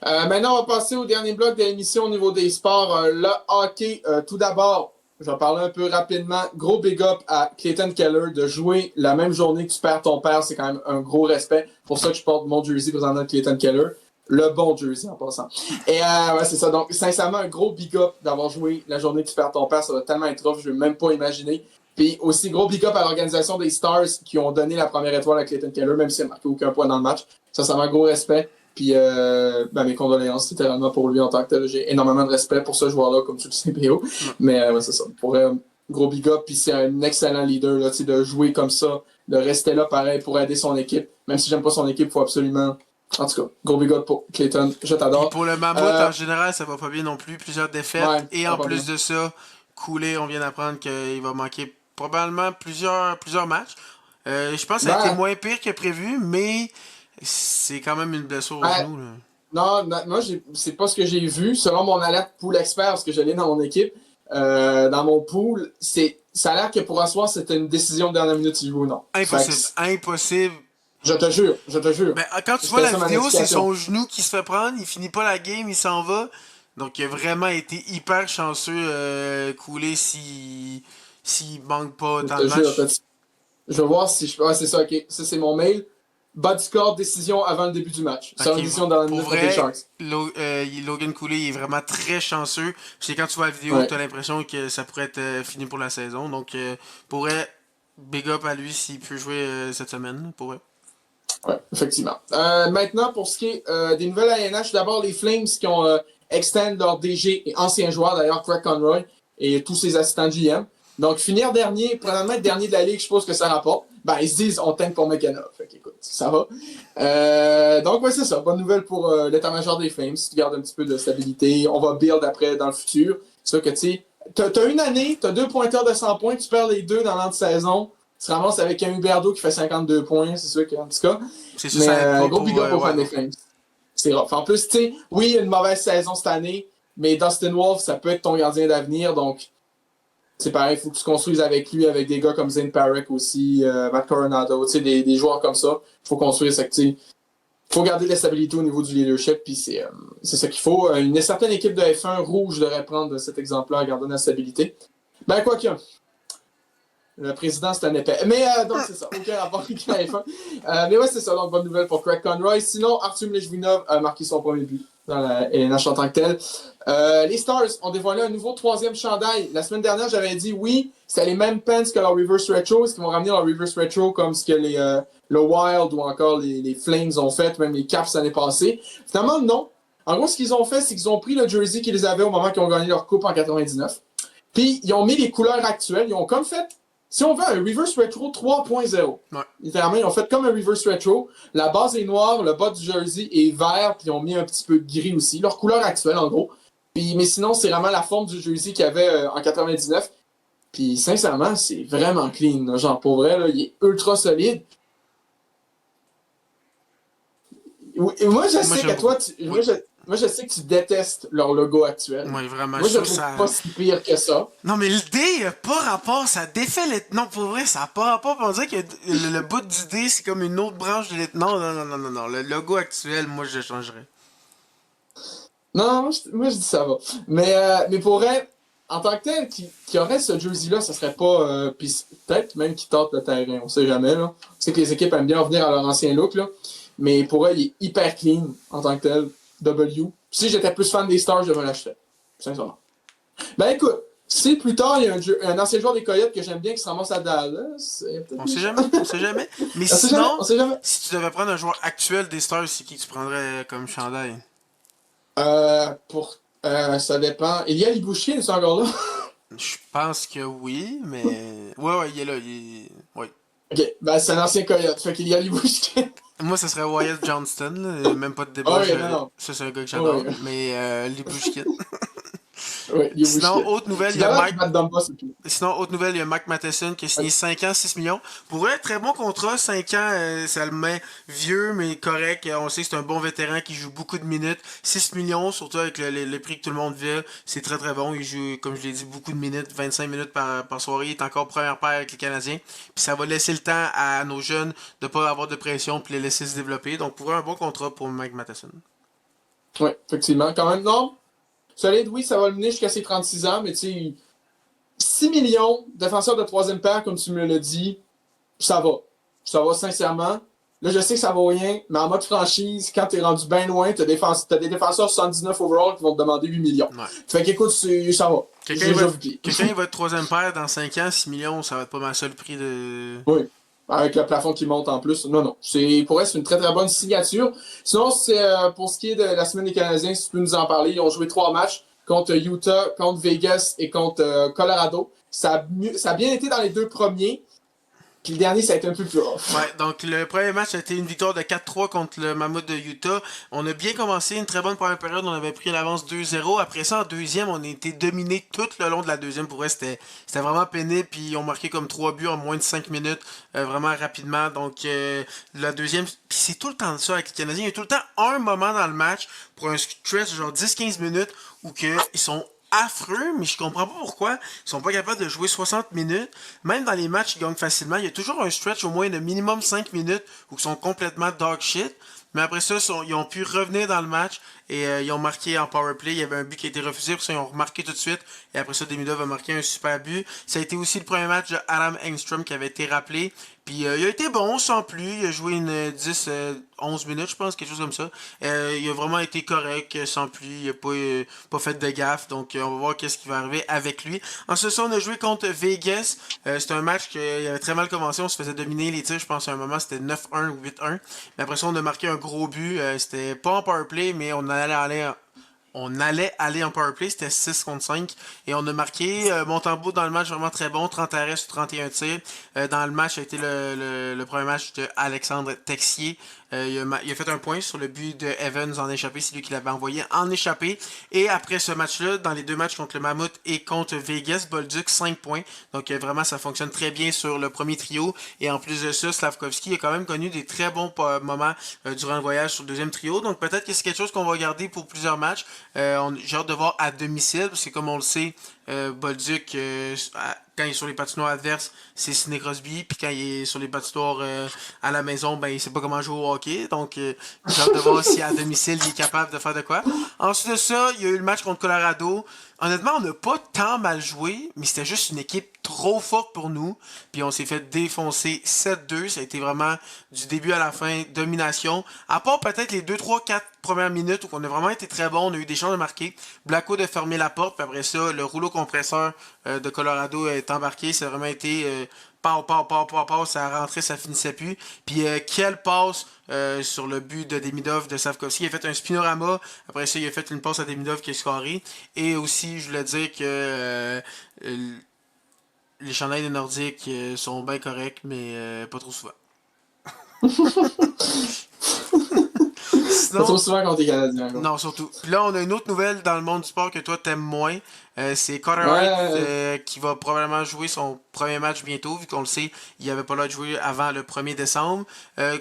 Maintenant, on va passer au dernier bloc de l'émission au niveau des sports. Le hockey, tout d'abord, je vais parler un peu rapidement. Gros big up à Clayton Keller de jouer la même journée que tu perds ton père. C'est quand même un gros respect. Pour ça que je porte mon jersey présentement de Clayton Keller. Le bon jersey en passant. Et ouais, c'est ça. Donc, sincèrement, un gros big up d'avoir joué la journée que tu perds ton père. Ça va tellement être rough, je ne vais même pas imaginer. Puis aussi, gros big up à l'organisation des Stars qui ont donné la première étoile à Clayton Keller, même s'il n'a marqué aucun point dans le match. Ça m'a gros respect. Puis mes condoléances littéralement pour lui en tant que tel. J'ai énormément de respect pour ce joueur-là, comme tu le sais, PO. Mais ouais, c'est ça. Pour gros big up. Puis c'est un excellent leader là, de jouer comme ça, de rester là pareil pour aider son équipe. Même si j'aime pas son équipe, il faut absolument. En tout cas, gros big up pour Clayton, je t'adore. Et pour le Mammouth, en général, ça va pas bien non plus. Plusieurs défaites. Ouais, et en plus de ça, Coulé, on vient d'apprendre qu'il va manquer probablement plusieurs matchs. Je pense que ça a été moins pire que prévu, mais c'est quand même une blessure au genou. Non, moi, c'est pas ce que j'ai vu. Selon mon alerte pool expert, parce que je l'ai dans mon équipe, dans mon pool, ça a l'air que pour asseoir, c'était une décision de dernière minute si je joue ou non. Impossible. Je te jure, je te jure. Ben, quand tu vois C'était la ça ma vidéo, c'est notification. son genou qui se fait prendre, il finit pas la game, il s'en va. Donc il a vraiment été hyper chanceux Cooley s'il manque pas Je autant de te jure. matchs. Je vais voir si je. Ah, c'est ça, ok. Ça, c'est mon mail. Bas du score, décision avant le début du match. Ok, Sera décision dans la pour minute contre les vrai, Sharks. Logan Cooley il est vraiment très chanceux. Parce que quand tu vois la vidéo, Ouais, t'as l'impression que ça pourrait être fini pour la saison. Donc pour vrai, big up à lui s'il peut jouer cette semaine, pour vrai. ouais, effectivement. Maintenant, pour ce qui est des nouvelles ANH, d'abord les Flames qui ont extend leur DG et ancien joueur, d'ailleurs, Craig Conroy, et tous ses assistants GM. Donc, finir dernier, probablement être dernier de la Ligue, je suppose que ça rapporte. Ben, ils se disent, on tank pour McKenna. Fait qu'écoute, ça va. Donc, ouais, c'est ça. Bonne nouvelle pour l'état-major des Flames. Tu gardes un petit peu de stabilité. On va build après dans le futur. C'est sûr que, tu sais, t'as une année, t'as 2 pointeurs de 100 points, tu perds les deux dans l'entre-saison. Tu te ramasses avec un Huberdeau qui fait 52 points, c'est sûr qu'en tout cas. C'est sûr, Mais ça aide pas gros big pour. up aux Ouais, fans des non. Flames. C'est rough. En plus, tu sais, oui, il y a une mauvaise saison cette année, mais Dustin Wolf, ça peut être ton gardien d'avenir, donc c'est pareil, il faut que tu construises avec lui, avec des gars comme Zane Parek aussi, Matt Coronado, tu sais, des joueurs comme ça. Il faut construire ça, tu sais. Il faut garder de la stabilité au niveau du leadership, puis c'est ça qu'il faut. Une certaine équipe de F1 rouge devrait prendre cet exemple-là, garder de la stabilité. Ben, quoi qu'il y a. Le président, c'est un épais. Mais donc, c'est ça. Aucun rapport avec la F1. Mais ouais, c'est ça. Donc, bonne nouvelle pour Craig Conroy. Sinon, Artur Mileshvinov a marqué son premier but dans la LNH en tant que tel. Les Stars ont dévoilé un nouveau troisième chandail. La semaine dernière, j'avais dit oui, c'était les mêmes pants que leur Reverse Retro. Est-ce qu'ils vont ramener leur Reverse Retro comme ce que le Wild ou encore les Flames ont fait, même les Caps l'année passée? Finalement, non. En gros, ce qu'ils ont fait, c'est qu'ils ont pris le jersey qu'ils avaient au moment qu'ils ont gagné leur coupe en 99. Puis, ils ont mis les couleurs actuelles. Ils ont comme fait, si on veut, un Reverse Retro 3.0. Ouais. Littéralement, ils ont fait comme un Reverse Retro. La base est noire, le bas du jersey est vert, puis ils ont mis un petit peu de gris aussi. Leur couleur actuelle, en gros. Puis, mais sinon, c'est vraiment la forme du jersey qu'il y avait en 99. Puis, sincèrement, c'est vraiment clean. Là. Genre, pour vrai, là, il est ultra solide. Et moi, je Moi, sais j'aime que toi, beaucoup. Oui. moi, je sais que tu détestes leur logo actuel. Moi, vraiment, Moi, je je le trouve trouve ça. pas si pire que ça. Non, mais l'idée a pas rapport, ça défait les. Non, pour vrai, ça a pas rapport. On dirait que le bout du dé, c'est comme une autre branche de l'être. Non, non, non, non, non, non. Le logo actuel, moi, je le changerais. Non, moi, je dis ça va. Mais pour vrai, en tant que tel, qui aurait ce jersey-là, ça serait pas. Puis peut-être même qu'il tente le terrain, on sait jamais. Là. On sait que les équipes aiment bien revenir à leur ancien look. Là. Mais pour vrai, il est hyper clean en tant que tel. W. Si j'étais plus fan des Stars, je me l'achetais. Sincèrement. Ben écoute, si plus tard, il y a un ancien joueur des Coyotes que j'aime bien qui se ramasse à Dallas, il y a peut-être On des sait chances. jamais, on sait jamais. Mais On sait jamais, sinon, on sait jamais. si tu devais prendre un joueur actuel des Stars, c'est qui tu prendrais comme chandail? Ça dépend. Ilya Libouchkin, est encore là? Je pense que oui, mais. Ouais, ouais, il est là. Ouais. Ok, ben c'est un ancien Coyote, fait qu'il y a Libouchkin. Moi, ça serait Wyatt Johnston, là. Même pas de Ah débat. oui, non, non. Ça, c'est un gars que Oh, j'adore. oui, Mais les Bushkit. oui, Sinon, Libouchkin. autre nouvelle, C'est il y a capable Mike. de battre Dumba, c'est tout. Sinon, autre nouvelle, il y a Mike Matheson qui a signé 5 ans, 6 millions. Pour eux, très bon contrat, 5 ans, ça le met vieux, mais correct. On sait que c'est un bon vétéran qui joue beaucoup de minutes. 6 millions, surtout avec le prix que tout le monde veut, c'est très très bon. Il joue, comme je l'ai dit, beaucoup de minutes, 25 minutes par soirée. Il est encore première paire avec les Canadiens. Puis ça va laisser le temps à nos jeunes de ne pas avoir de pression puis les laisser se développer. Donc, pour eux, un bon contrat pour Mike Matheson. Oui, effectivement. Quand même, non. Solide, oui, ça va le mener jusqu'à ses 36 ans, mais tu sais, 6 millions, défenseur de troisième paire, comme tu me l'as dit, ça va. Ça va sincèrement. Là, je sais que ça vaut rien, mais en mode franchise, quand t'es rendu bien loin, t'as des défenseurs 79 overall qui vont te demander 8 millions. Ouais. Fait qu'écoute, ça va. Quelqu'un J'ai il va, déjà être, vu pire. quelqu'un il va être troisième paire dans 5 ans, 6 millions, ça va être pas mal ça le prix de. Oui. Avec le plafond qui monte en plus. Non, non. Pour elle, c'est une très très bonne signature. Sinon, c'est pour ce qui est de la semaine des Canadiens, si tu peux nous en parler, ils ont joué 3 matchs contre Utah, contre Vegas et contre Colorado. Ça a bien été dans les 2 premiers. Puis le dernier, ça a été un peu plus off. Ouais, donc le premier match a été une victoire de 4-3 contre le Mammouth de Utah. On a bien commencé, une très bonne première période, on avait pris l'avance 2-0. Après ça, en deuxième, on a été dominé tout le long de la deuxième. Pour eux, c'était vraiment pénible, puis ils ont marqué comme 3 buts en moins de 5 minutes, vraiment rapidement. Donc la deuxième, puis c'est tout le temps ça avec les Canadiens. Il y a tout le temps un moment dans le match, pour un stretch genre 10-15 minutes, où que ils sont affreux, mais je comprends pas pourquoi ils sont pas capables de jouer 60 minutes. Même dans les matchs, ils gagnent facilement. Il y a toujours un stretch au moins de minimum 5 minutes où ils sont complètement dog shit. Mais après ça, ils ont pu revenir dans le match et ils ont marqué en power play. Il y avait un but qui a été refusé, pour ça ils ont remarqué tout de suite. Et après ça, Demidov a marqué un super but. Ça a été aussi le premier match de Adam Engstrom qui avait été rappelé. Puis il a été bon sans plus. Il a joué une 11 minutes, je pense, quelque chose comme ça. Il a vraiment été correct sans plus. Il a pas fait de gaffe. Donc on va voir qu'est-ce qui va arriver avec lui. Ensuite, ça, on a joué contre Vegas. C'était un match qui avait très mal commencé. On se faisait dominer les tirs. Je pense à un moment, c'était 9-1 ou 8-1. Mais après ça, on a marqué un gros but. C'était pas en power play, mais on allait aller en powerplay, c'était 6 contre 5. Et on a marqué Montembeault dans le match vraiment très bon, 30 arrêts sur 31 tirs. Dans le match, ça a été le premier match de Alexandre Texier. Il a fait un point sur le but de Evans en échappé, c'est lui qui l'avait envoyé en échappé. Et après ce match-là, dans les deux matchs contre le Mammouth et contre Vegas, Bolduc 5 points. Donc vraiment, ça fonctionne très bien sur le premier trio. Et en plus de ça, Slavkovski a quand même connu des très bons moments durant le voyage sur le deuxième trio. Donc peut-être que c'est quelque chose qu'on va garder pour plusieurs matchs. J'ai hâte de voir à domicile, parce que comme on le sait, Bolduc, quand il est sur les patinoires adverses, c'est Sidney Crosby, puis quand il est sur les patinoires à la maison, ben il sait pas comment jouer au hockey, donc j'ai hâte de voir si à domicile il est capable de faire de quoi. Ensuite de ça, il y a eu le match contre Colorado. Honnêtement, on n'a pas tant mal joué, mais c'était juste une équipe trop forte pour nous. Puis on s'est fait défoncer 7-2. Ça a été vraiment du début à la fin, domination. À part peut-être les 2, 3, 4 premières minutes où on a vraiment été très bon, on a eu des chances de marquer. Blacko de fermer la porte, puis après ça, le rouleau compresseur de Colorado est embarqué. Ça a vraiment été pau, ça rentrait, ça finissait plus. Puis quelle passe sur le but de Demidov de Savkovski. Il a fait un spinorama. Après ça, il a fait une passe à Demidov qui est scoré. Et aussi, je voulais dire que les chandails des Nordiques sont bien corrects, mais pas trop souvent. Pas trop Sinon, souvent contre les Canadiens, quoi. non, surtout. Puis là, on a une autre nouvelle dans le monde du sport que toi t'aimes moins. C'est Carter Hart Ouais, qui va probablement jouer son premier match bientôt, vu qu'on le sait, il avait pas l'air de jouer avant le 1er décembre.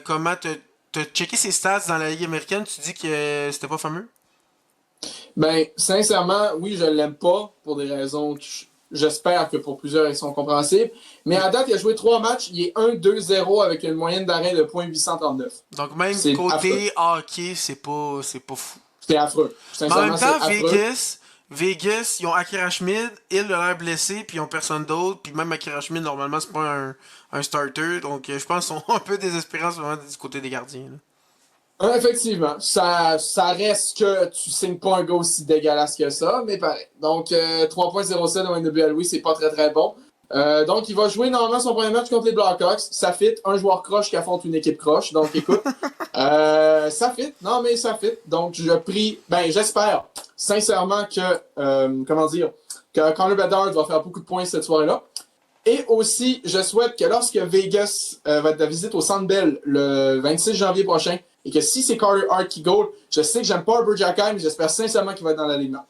Comment t'as checké ses stats dans la Ligue américaine? Tu dis que c'était pas fameux? ben, sincèrement, oui, je l'aime pas pour des raisons que j'espère que pour plusieurs, ils sont compréhensibles. Mais à date, il a joué 3 matchs. Il est 1-2-0 avec une moyenne d'arrêt de .839. Donc même C'est affreux. côté hockey, c'est pas fou. C'est affreux. Mais en même Sincèrement, c'est temps, affreux. Vegas, ils ont Akira Schmid, il a l'air blessé, puis ils ont personne d'autre, puis même Akira Schmid, normalement, c'est pas un starter, donc je pense qu'ils sont un peu désespérés en ce moment du côté des gardiens. Là. Effectivement, ça reste que tu signes pas un gars aussi dégueulasse que ça, mais pareil. Donc, 3.07 au NWL, c'est pas très très bon. Donc, il va jouer normalement son premier match contre les Blackhawks. Ça fit, un joueur croche qui affronte une équipe croche. Donc, écoute, ça fit. Non, mais ça fit. Donc, j'espère sincèrement que, comment dire, que Connor Bedard va faire beaucoup de points cette soirée-là. Et aussi, je souhaite que lorsque Vegas va être de visite au Centre Bell le 26 janvier prochain, et que si c'est Carter Hart qui goal, je sais que j'aime pas Arbor Jackay, mais j'espère sincèrement qu'il va être dans l'alignement.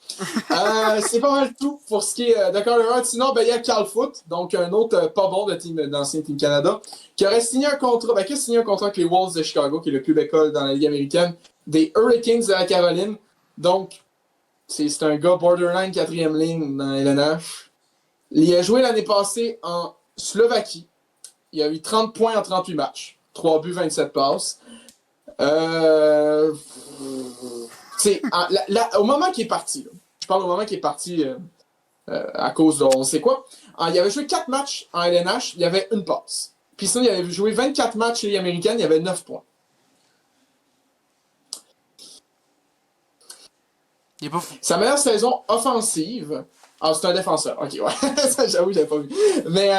C'est pas mal tout pour ce qui est de Carter Hart. Sinon, il y a Cal Foot, donc un autre pas bon d'ancien Team Canada, qui aurait signé un contrat, qui a signé un contrat avec les Wolves de Chicago, qui est le club école dans la Ligue américaine, des Hurricanes de la Caroline. Donc, c'est un gars borderline 4e ligne dans LNH. Il a joué l'année passée en Slovaquie. Il a eu 30 points en 38 matchs. 3 buts, 27 passes. Au moment qu'il est parti, là, je parle au moment qu'il est parti à cause de on sait quoi. Il avait joué 4 matchs en LNH, il y avait une passe. Puis sinon, il avait joué 24 matchs chez les Américaines, il y avait 9 points. Il est pas fou. Sa meilleure saison offensive. Ah, c'est un défenseur. Ok, ouais. Ça, j'avoue, j'avais pas vu. Mais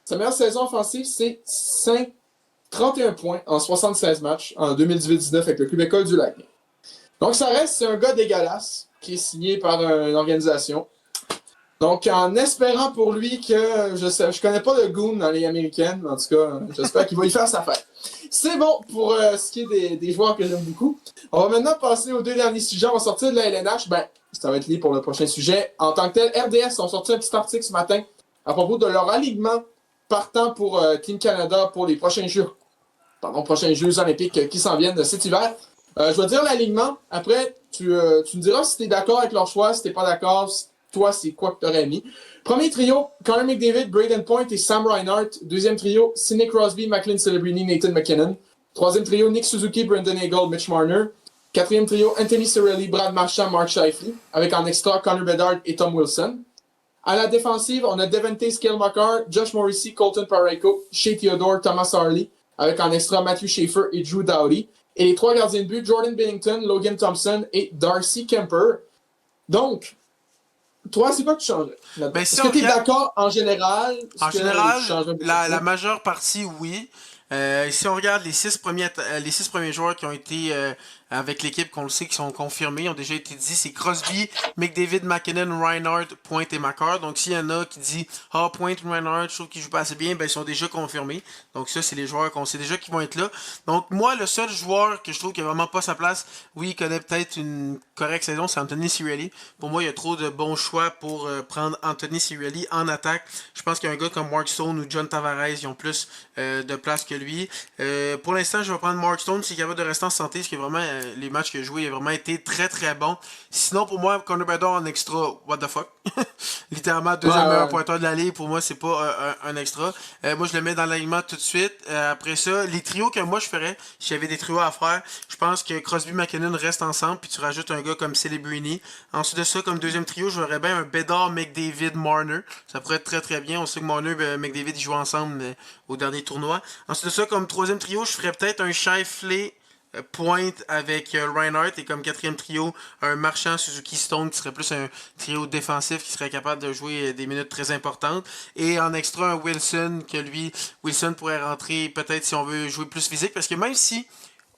sa meilleure saison offensive, c'est 31 points en 76 matchs en 2018-19 avec le club école du Lac. Donc, ça reste, c'est un gars dégueulasse qui est signé par une organisation. Donc, en espérant pour lui que je connais pas le goon dans les américaines, en tout cas, j'espère qu'il va y faire sa fête. C'est bon pour ce qui est des joueurs que j'aime beaucoup. On va maintenant passer aux 2 derniers sujets. On va sortir de la LNH. Ben, ça va être lié pour le prochain sujet. En tant que tel, RDS ont sorti un petit article ce matin à propos de leur alignement partant pour Team Canada pour les prochains Jeux olympiques qui s'en viennent cet hiver. Je vais dire l'alignement. Après, tu me diras si tu es d'accord avec leur choix, si tu n'es pas d'accord, toi, c'est quoi que tu aurais mis. Premier trio, Connor McDavid, Braden Point et Sam Reinhart. Deuxième trio, Sidney Crosby, McLean Celebrini, Nathan McKinnon. Troisième trio, Nick Suzuki, Brendan Eagle, Mitch Marner. Quatrième trio, Anthony Cirelli, Brad Marchand, Mark Scheifele. Avec en extra Connor Bedard et Tom Wilson. À la défensive, on a Devante Skellmacher, Josh Morrissey, Colton Parayko, Shea Theodore, Thomas Harley. Avec en extra Matthew Schaefer et Drew Doughty. Et les trois gardiens de but, Jordan Bennington, Logan Thompson et Darcy Kemper. Donc, toi, c'est quoi que tu changerais là-dedans? Ben, si Est-ce que on tu es regarde, d'accord en général? Est-ce en que général, tu changerais beaucoup de la choses? majeure partie, oui. Si on regarde les six premiers joueurs qui ont été avec l'équipe, qu'on le sait, qui sont confirmés, ont déjà été dit, c'est Crosby, McDavid, McKinnon, Reinhardt, Point et Makar. Donc s'il y en a qui dit Point, Reinhardt, je trouve qu'ils jouent pas assez bien, ben ils sont déjà confirmés. Donc ça, c'est les joueurs qu'on sait déjà qui vont être là. Donc moi, le seul joueur que je trouve qui a vraiment pas sa place, oui, il connaît peut-être une correcte saison, c'est Anthony Cirelli. Pour moi, il y a trop de bons choix pour prendre Anthony Cirelli en attaque. Je pense qu'un gars comme Mark Stone ou John Tavares, ils ont plus de place que lui. Pour l'instant, je vais prendre Mark Stone s'il est capable de rester en santé, parce que vraiment, les matchs qu'il a joués, il a vraiment été très très bon. Sinon, pour moi, Connor Bedard en extra, what the fuck. Littéralement, Ouais, deuxième meilleur ouais. pointeur de la ligue, pour moi, c'est pas un extra. Moi, je le mets dans l'alignement tout de suite. Après ça, les trios que moi je ferais, si j'avais des trios à faire, je pense que Crosby McKinnon restent ensemble, puis tu rajoutes un gars comme Celebrini. Ensuite de ça, comme deuxième trio, j'aurais bien un Bedard, McDavid, Marner. Ça pourrait être très très bien. On sait que Marner et McDavid ils jouent ensemble au dernier tournoi. Ensuite de ça, comme troisième trio, je ferais peut-être un Scheifele Point avec Reinhardt et comme quatrième trio, un Marchand Suzuki Stone qui serait plus un trio défensif qui serait capable de jouer des minutes très importantes. Et en extra, un Wilson que lui, Wilson pourrait rentrer peut-être si on veut jouer plus physique parce que même si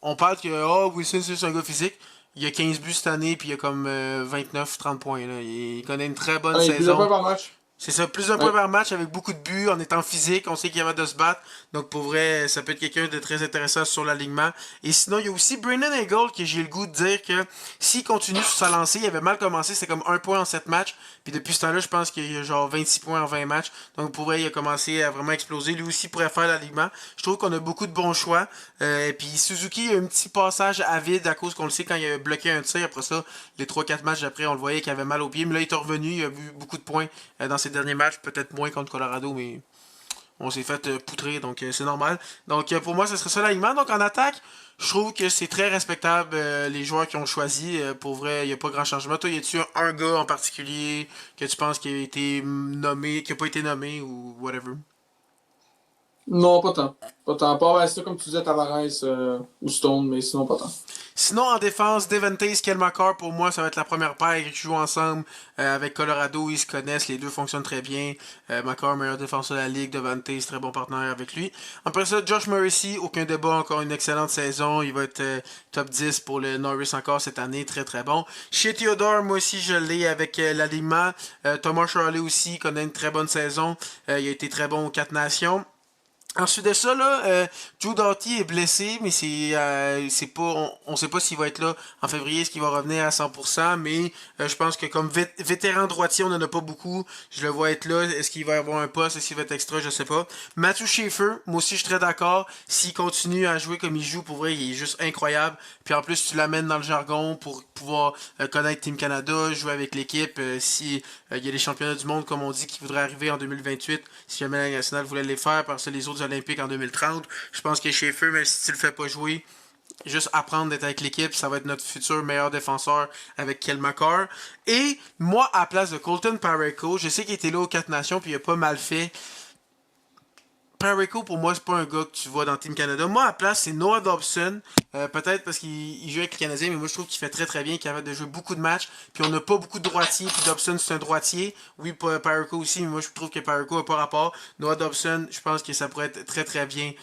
on parle que Wilson c'est juste un gars physique, il a 15 buts cette année puis il a comme 29-30 points. Là. Il connaît une très bonne Ouais, il plus de saison. points par match. C'est ça, plus d'un point Ouais. par match avec beaucoup de buts en étant physique. On sait qu'il y avait de se battre. Donc pour vrai, ça peut être quelqu'un de très intéressant sur l'alignement. Et sinon, il y a aussi Brendan Eagle que j'ai le goût de dire que s'il continue sur sa lancée, il avait mal commencé, c'était comme un point en 7 matchs. Puis depuis ce temps-là, je pense qu'il y a genre 26 points en 20 matchs. Donc pour vrai, il a commencé à vraiment exploser. Lui aussi pourrait faire l'alignement. Je trouve qu'on a beaucoup de bons choix. Et puis Suzuki a un petit passage à vide à cause qu'on le sait quand il a bloqué un tir. Après ça, les 3-4 matchs après, on le voyait qu'il avait mal au pied. Mais là, il est revenu. Il a vu beaucoup de points dans ses derniers matchs. Peut-être moins contre Colorado, mais on s'est fait poutrer, donc c'est normal. Donc pour moi, ce serait ça l'alignement. Donc en attaque, je trouve que c'est très respectable les joueurs qui ont choisi. Pour vrai, il n'y a pas grand changement. Toi, y a-tu un gars en particulier que tu penses qui a été nommé, qui a pas été nommé ou whatever? Non, pas tant. Pas tant. Pas, ouais, c'est ça, comme tu disais, Tavares ou Stone, mais sinon, pas tant. Sinon, en défense, Devante et Skelmakar, pour moi, ça va être la première paire qui joue ensemble avec Colorado. Ils se connaissent, les deux fonctionnent très bien. Makar, meilleur défenseur de la ligue. Devante, c'est très bon partenaire avec lui. Après ça, Josh Morrissey, aucun débat, encore une excellente saison. Il va être top 10 pour le Norris encore cette année, très très bon. Chez Theodore, moi aussi, je l'ai avec l'alignement. Thomas Charlie aussi connaît une très bonne saison. Il a été très bon aux 4 nations. Ensuite de ça, là, Joe Doughty est blessé, mais c'est pas, on sait pas s'il va être là en février, est-ce qu'il va revenir à 100%, mais je pense que comme vétéran droitier, on en a pas beaucoup. Je le vois être là. Est-ce qu'il va avoir un poste, est-ce qu'il va être extra, je sais pas. Matthew Schaefer, moi aussi je suis très d'accord. S'il continue à jouer comme il joue, pour vrai, il est juste incroyable. Puis en plus, tu l'amènes dans le jargon pour pouvoir connaître Team Canada, jouer avec l'équipe. Si il y a les championnats du monde, comme on dit, qui voudraient arriver en 2028, si jamais la Ligue nationale voulait les faire, parce que les autres Olympiques en 2030. Je pense que Schaefer, même si tu le fais pas jouer, juste apprendre d'être avec l'équipe, ça va être notre futur meilleur défenseur avec Kelmakar. Et moi, à la place de Colton Parayko, je sais qu'il était là aux 4 Nations puis il a pas mal fait. Parayko, pour moi, c'est pas un gars que tu vois dans Team Canada. Moi, à la place, c'est Noah Dobson. Peut-être parce qu'il joue avec les Canadiens, mais moi, je trouve qu'il fait très très bien, qu'il est capable de jouer beaucoup de matchs. Puis on n'a pas beaucoup de droitiers, puis Dobson, c'est un droitier. Oui, Parayko aussi, mais moi, je trouve que Parayko n'a pas rapport. Noah Dobson, je pense que ça pourrait être très très bien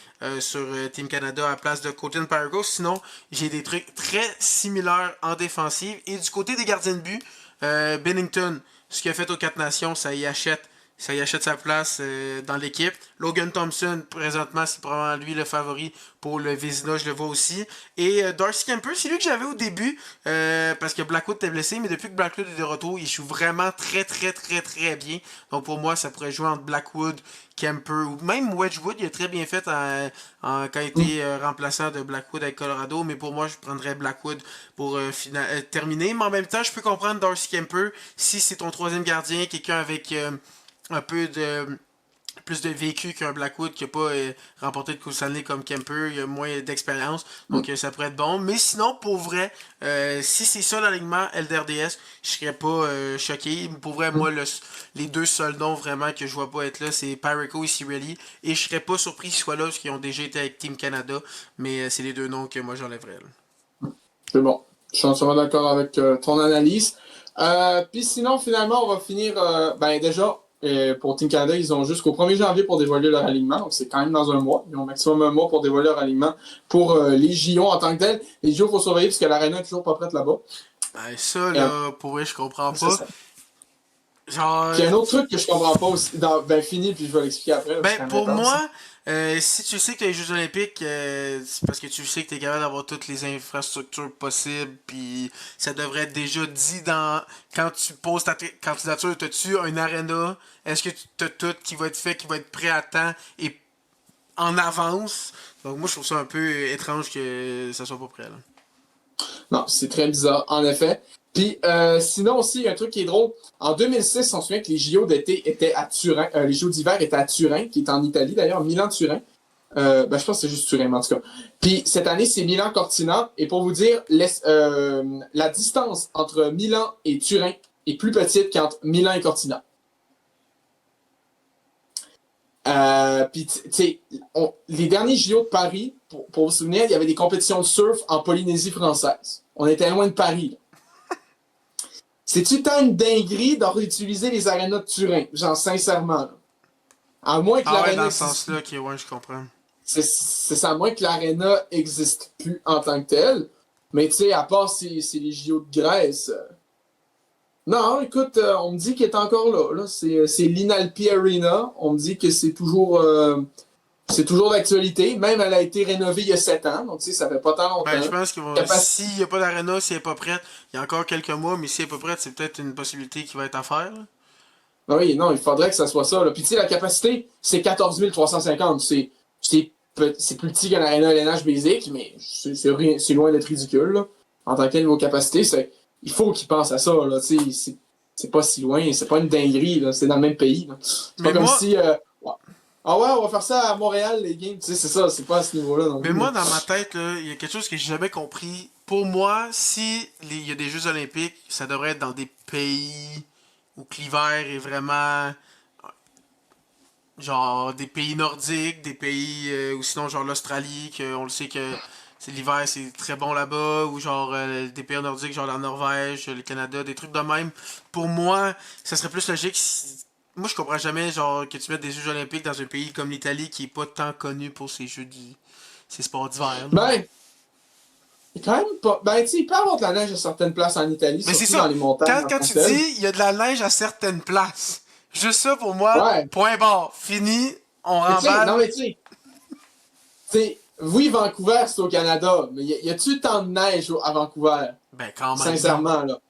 sur Team Canada à la place de Colton Parayko. Sinon, j'ai des trucs très similaires en défensive. Et du côté des gardiens de but, Bennington, ce qu'il a fait aux 4 Nations, ça y achète ça y achète sa place dans l'équipe. Logan Thompson, présentement, c'est probablement lui le favori pour le Vézina, je le vois aussi. Et Darcy Kemper, c'est lui que j'avais au début, parce que Blackwood était blessé, mais depuis que Blackwood est de retour, il joue vraiment très très très très bien. Donc pour moi, ça pourrait jouer entre Blackwood, Kemper, ou même Wedgwood, il a très bien fait quand il était remplaçant de Blackwood avec Colorado, mais pour moi, je prendrais Blackwood pour terminer. Mais en même temps, je peux comprendre Darcy Kemper, si c'est ton troisième gardien, quelqu'un avec un peu de plus de vécu qu'un Blackwood qui n'a pas remporté de Coupe Stanley comme Kemper, il a moins d'expérience, donc ça pourrait être bon. Mais sinon, pour vrai, si c'est ça l'alignement LDRDS, je serais pas choqué. Pour vrai, moi, les deux seuls noms vraiment que je vois pas être là, c'est Pyrico et Cirelli, et je serais pas surpris qu'ils soient là parce qu'ils ont déjà été avec Team Canada, mais c'est les deux noms que moi j'enlèverais. C'est bon. Je suis entièrement d'accord avec ton analyse. Puis sinon, finalement, on va finir. Ben déjà, pour Team Canada, ils ont jusqu'au 1er janvier pour dévoiler leur alignement. Donc, c'est quand même dans un mois. Ils ont maximum un mois pour dévoiler leur alignement pour les JO en tant que tel. Les JO, il faut surveiller parce que l'aréna est toujours pas prête là-bas. Ben, ça, là, pour vrai, je comprends C'est pas. ça. Genre, Puis il y a un autre truc que je comprends pas aussi. Ben, fini, puis je vais l'expliquer après. Là, c'est ben, quand même pour intense. moi, si tu sais que tu as les Jeux Olympiques, c'est parce que tu sais que tu es capable d'avoir toutes les infrastructures possibles, puis ça devrait être déjà dit quand tu poses ta candidature, as-tu un aréna? Est-ce que tu as tout qui va être fait, qui va être prêt à temps et en avance? Donc, moi, je trouve ça un peu étrange que ça soit pas prêt, là. Non, c'est très bizarre, en effet. Puis sinon aussi, il y a un truc qui est drôle. En 2006, on se souvient que les JO d'été étaient à Turin. Les JO d'hiver étaient à Turin, qui est en Italie d'ailleurs, Milan-Turin. Ben, je pense que c'est juste Turin, mais en tout cas. Puis cette année, c'est Milan-Cortina. Et pour vous dire, la distance entre Milan et Turin est plus petite qu'entre Milan et Cortina. Puis, tu sais, les derniers JO de Paris, pour vous souvenir, il y avait des compétitions de surf en Polynésie française. On était loin de Paris. Là. C'est-tu tant une dinguerie de réutiliser les arénas de Turin? Genre, sincèrement. Là. À moins que Ah ouais, l'aréna dans ce existe. sens-là, ok, ouais, je comprends. C'est ça, à moins que l'aréna existe plus en tant que tel. Mais tu sais, à part c'est les JO de Grèce. Non, écoute, on me dit qu'il est encore là. C'est l'Inalpi Arena. On me dit que c'est toujours d'actualité. Même elle a été rénovée il y a 7 ans. Donc, tu sais, ça fait pas tant Ben, je longtemps. pense s'il n'y a pas d'aréna, si elle n'est pas prête, il y a encore quelques mois, mais si elle n'est pas prête, c'est peut-être une possibilité qui va être à faire, là. Ah oui, non, il faudrait que ça soit ça. Là. Puis tu sais, la capacité, c'est 14 350. C'est plus petit qu'un aréna LNH basic, mais c'est loin d'être ridicule. Là. En tant que niveau capacité, il faut qu'ils pensent à ça. Là. C'est pas si loin, c'est pas une dinguerie. Là. C'est dans le même pays. Là. C'est pas Mais comme moi, si. Ouais. Ah ouais, on va faire ça à Montréal, les games. Tu sais, c'est ça, c'est pas à ce niveau-là non mais plus. Là. moi, dans ma tête, là, il y a quelque chose que j'ai jamais compris. Pour moi, si il y a des Jeux Olympiques, ça devrait être dans des pays où l'hiver est vraiment genre des pays nordiques, des pays ou sinon genre l'Australie, que on le sait que c'est l'hiver c'est très bon là-bas, ou genre des pays nordiques, genre la Norvège, le Canada, des trucs de même. Pour moi, ça serait plus logique moi je comprends jamais genre que tu mettes des Jeux Olympiques dans un pays comme l'Italie qui est pas tant connu pour ses sports d'hiver, là. Ben, quand même pas. Ben, tu sais, il peut y avoir de la neige à certaines places en Italie, Mais c'est surtout dans ça, les montagnes en quand tant que tu telles. dis il y a de la neige à certaines places, juste ça pour moi, Ouais. point barre, fini, on Mais tu sais, non, remballe. mais tu sais, oui, Vancouver, c'est au Canada, mais y a-tu tant de neige à Vancouver? Ben quand même, là. Sincèrement, là.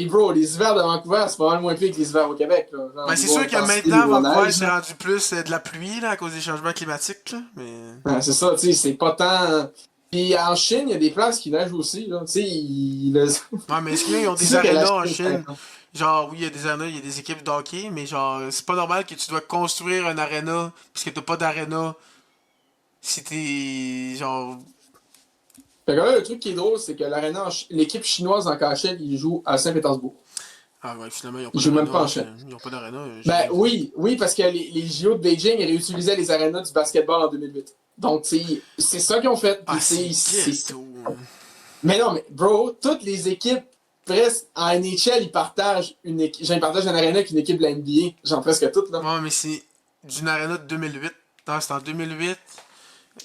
Bro, les hivers de Vancouver, c'est pas mal moins pire que les hivers au Québec, là. Genre, Ben, c'est niveau sûr que intensité, maintenant, niveau Vancouver, neige, c'est là. rendu plus de la pluie là, à cause des changements climatiques. Là, mais... Ouais, c'est ça, tu sais, c'est pas tant. Puis en Chine, il y a des places qui neigent aussi, là. Tu sais, Ouais, mais est-ce qu'ils ont c'est des sûr que la arénas Chine, en c'est Chine? intense. Genre, oui, il y a des arénas, il y a des équipes de hockey, mais genre, c'est pas normal que tu dois construire un aréna, puisque t'as pas d'aréna si t'es, genre... Fait que là, le truc qui est drôle, c'est que l'équipe chinoise en KHL, ils jouent à Saint-Pétersbourg. Ah ouais, finalement, ils ont Ils pas jouent même d'aréna, pas en hein, Chine. ils ont pas d'aréna, j'ai Ben rien dit. oui, parce que les JO de Beijing, ils réutilisaient les arénas du basketball en 2008. Donc, c'est ça qu'ils ont fait. Ah, Puis, c'est ghetto, hein. Mais non, mais bro, toutes les équipes, presque en NHL, ils partagent ils partagent un aréna avec une équipe de la NBA. Genre presque toutes, là. Ouais, mais c'est d'une aréna de 2008. Non, c'est en 2008.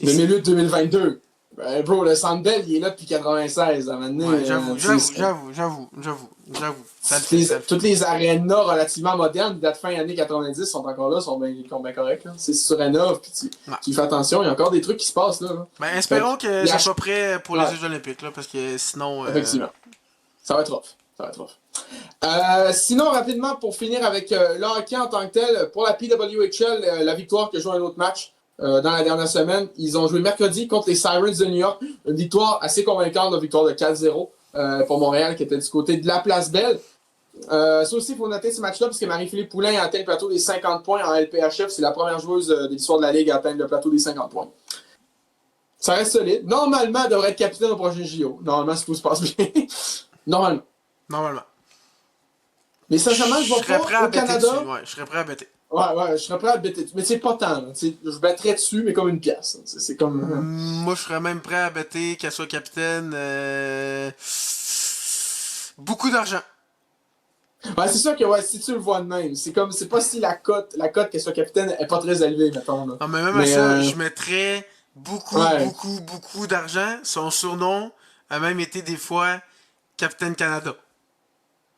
Et c'est... 2008-2022. Ben, bro, le Sandbell, il est là depuis 96. À un moment donné, Ouais, j'avoue. Ça le fait. toutes les arénas relativement modernes, date fin années 90, sont encore là, sont bien corrects. Là. C'est sur rénove, puis Ouais. tu fais attention, il y a encore des trucs qui se passent là. Ben, espérons que ça a... soit prêt pour les ouais, Jeux Olympiques, là, parce que sinon. effectivement. Ça va être rough. Ça va être rough. Sinon, rapidement, pour finir avec le hockey en tant que tel, pour la PWHL, la victoire qui a joué un autre match dans la dernière semaine, ils ont joué mercredi contre les Sirens de New York. Une victoire assez convaincante, une victoire de 4-0 pour Montréal qui était du côté de la Place Belle. Ça aussi, il faut noter ce match-là parce que Marie-Philippe Poulain a atteint le plateau des 50 points en LPHF. C'est la première joueuse de l'histoire de la Ligue à atteindre le plateau des 50 points. Ça reste solide. Normalement, elle devrait être capitaine au prochain JO. Normalement, si tout se passe bien. Normalement. Mais sincèrement, je vais pas au Canada. Ouais, je serais prêt à bêter. Ouais, je serais prêt à bêter dessus. Mais c'est pas tant. Je bêterais dessus, mais comme une pièce. C'est comme. Moi, je serais même prêt à bêter qu'elle soit capitaine. Beaucoup d'argent. Ouais, c'est sûr que si tu le vois de même, c'est pas si la cote qu'elle soit capitaine est pas très élevée, mettons. Là. Non, mais même à ça, je mettrais beaucoup d'argent. Son surnom a même été des fois Capitaine Canada.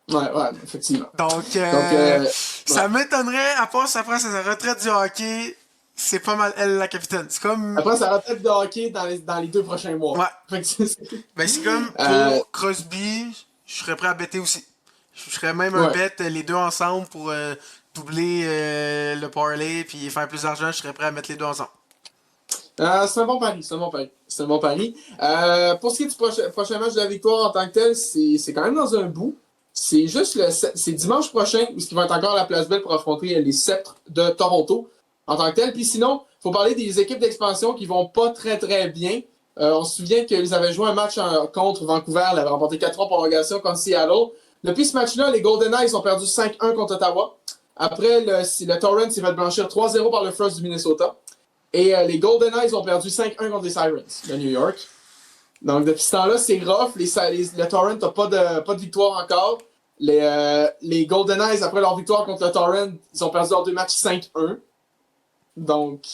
Ouais, effectivement. Donc, ça m'étonnerait, à part sa prend sa retraite du hockey, c'est pas mal elle la capitaine. C'est comme. Après, sa retraite de hockey dans les 2 prochains mois. Ouais. Ben, c'est comme pour Crosby, je serais prêt à bêter aussi. Je ferais même un bet les deux ensemble pour doubler le parlay puis faire plus d'argent. Je serais prêt à mettre les deux ensemble. C'est un bon pari. Pour ce qui est du prochain match de la victoire en tant que tel, c'est quand même dans un bout. C'est dimanche prochain où il va être encore à la Place Belle pour affronter les Sceptres de Toronto en tant que tel. Puis sinon, il faut parler des équipes d'expansion qui vont pas très très bien. On se souvient qu'ils avaient joué un match contre Vancouver, ils avaient remporté 4-3 en prolongation contre Seattle. Depuis ce match-là, les Golden Knights ont perdu 5-1 contre Ottawa. Après, le Torrent s'est fait blanchir 3-0 par le Frost du Minnesota. Et les Golden Knights ont perdu 5-1 contre les Sirens de New York. Donc, depuis ce temps-là, c'est rough. Le Torrent n'a pas de victoire encore. Les Golden Knights, après leur victoire contre le Torrent, ils ont perdu leurs 2 matchs 5-1. Donc,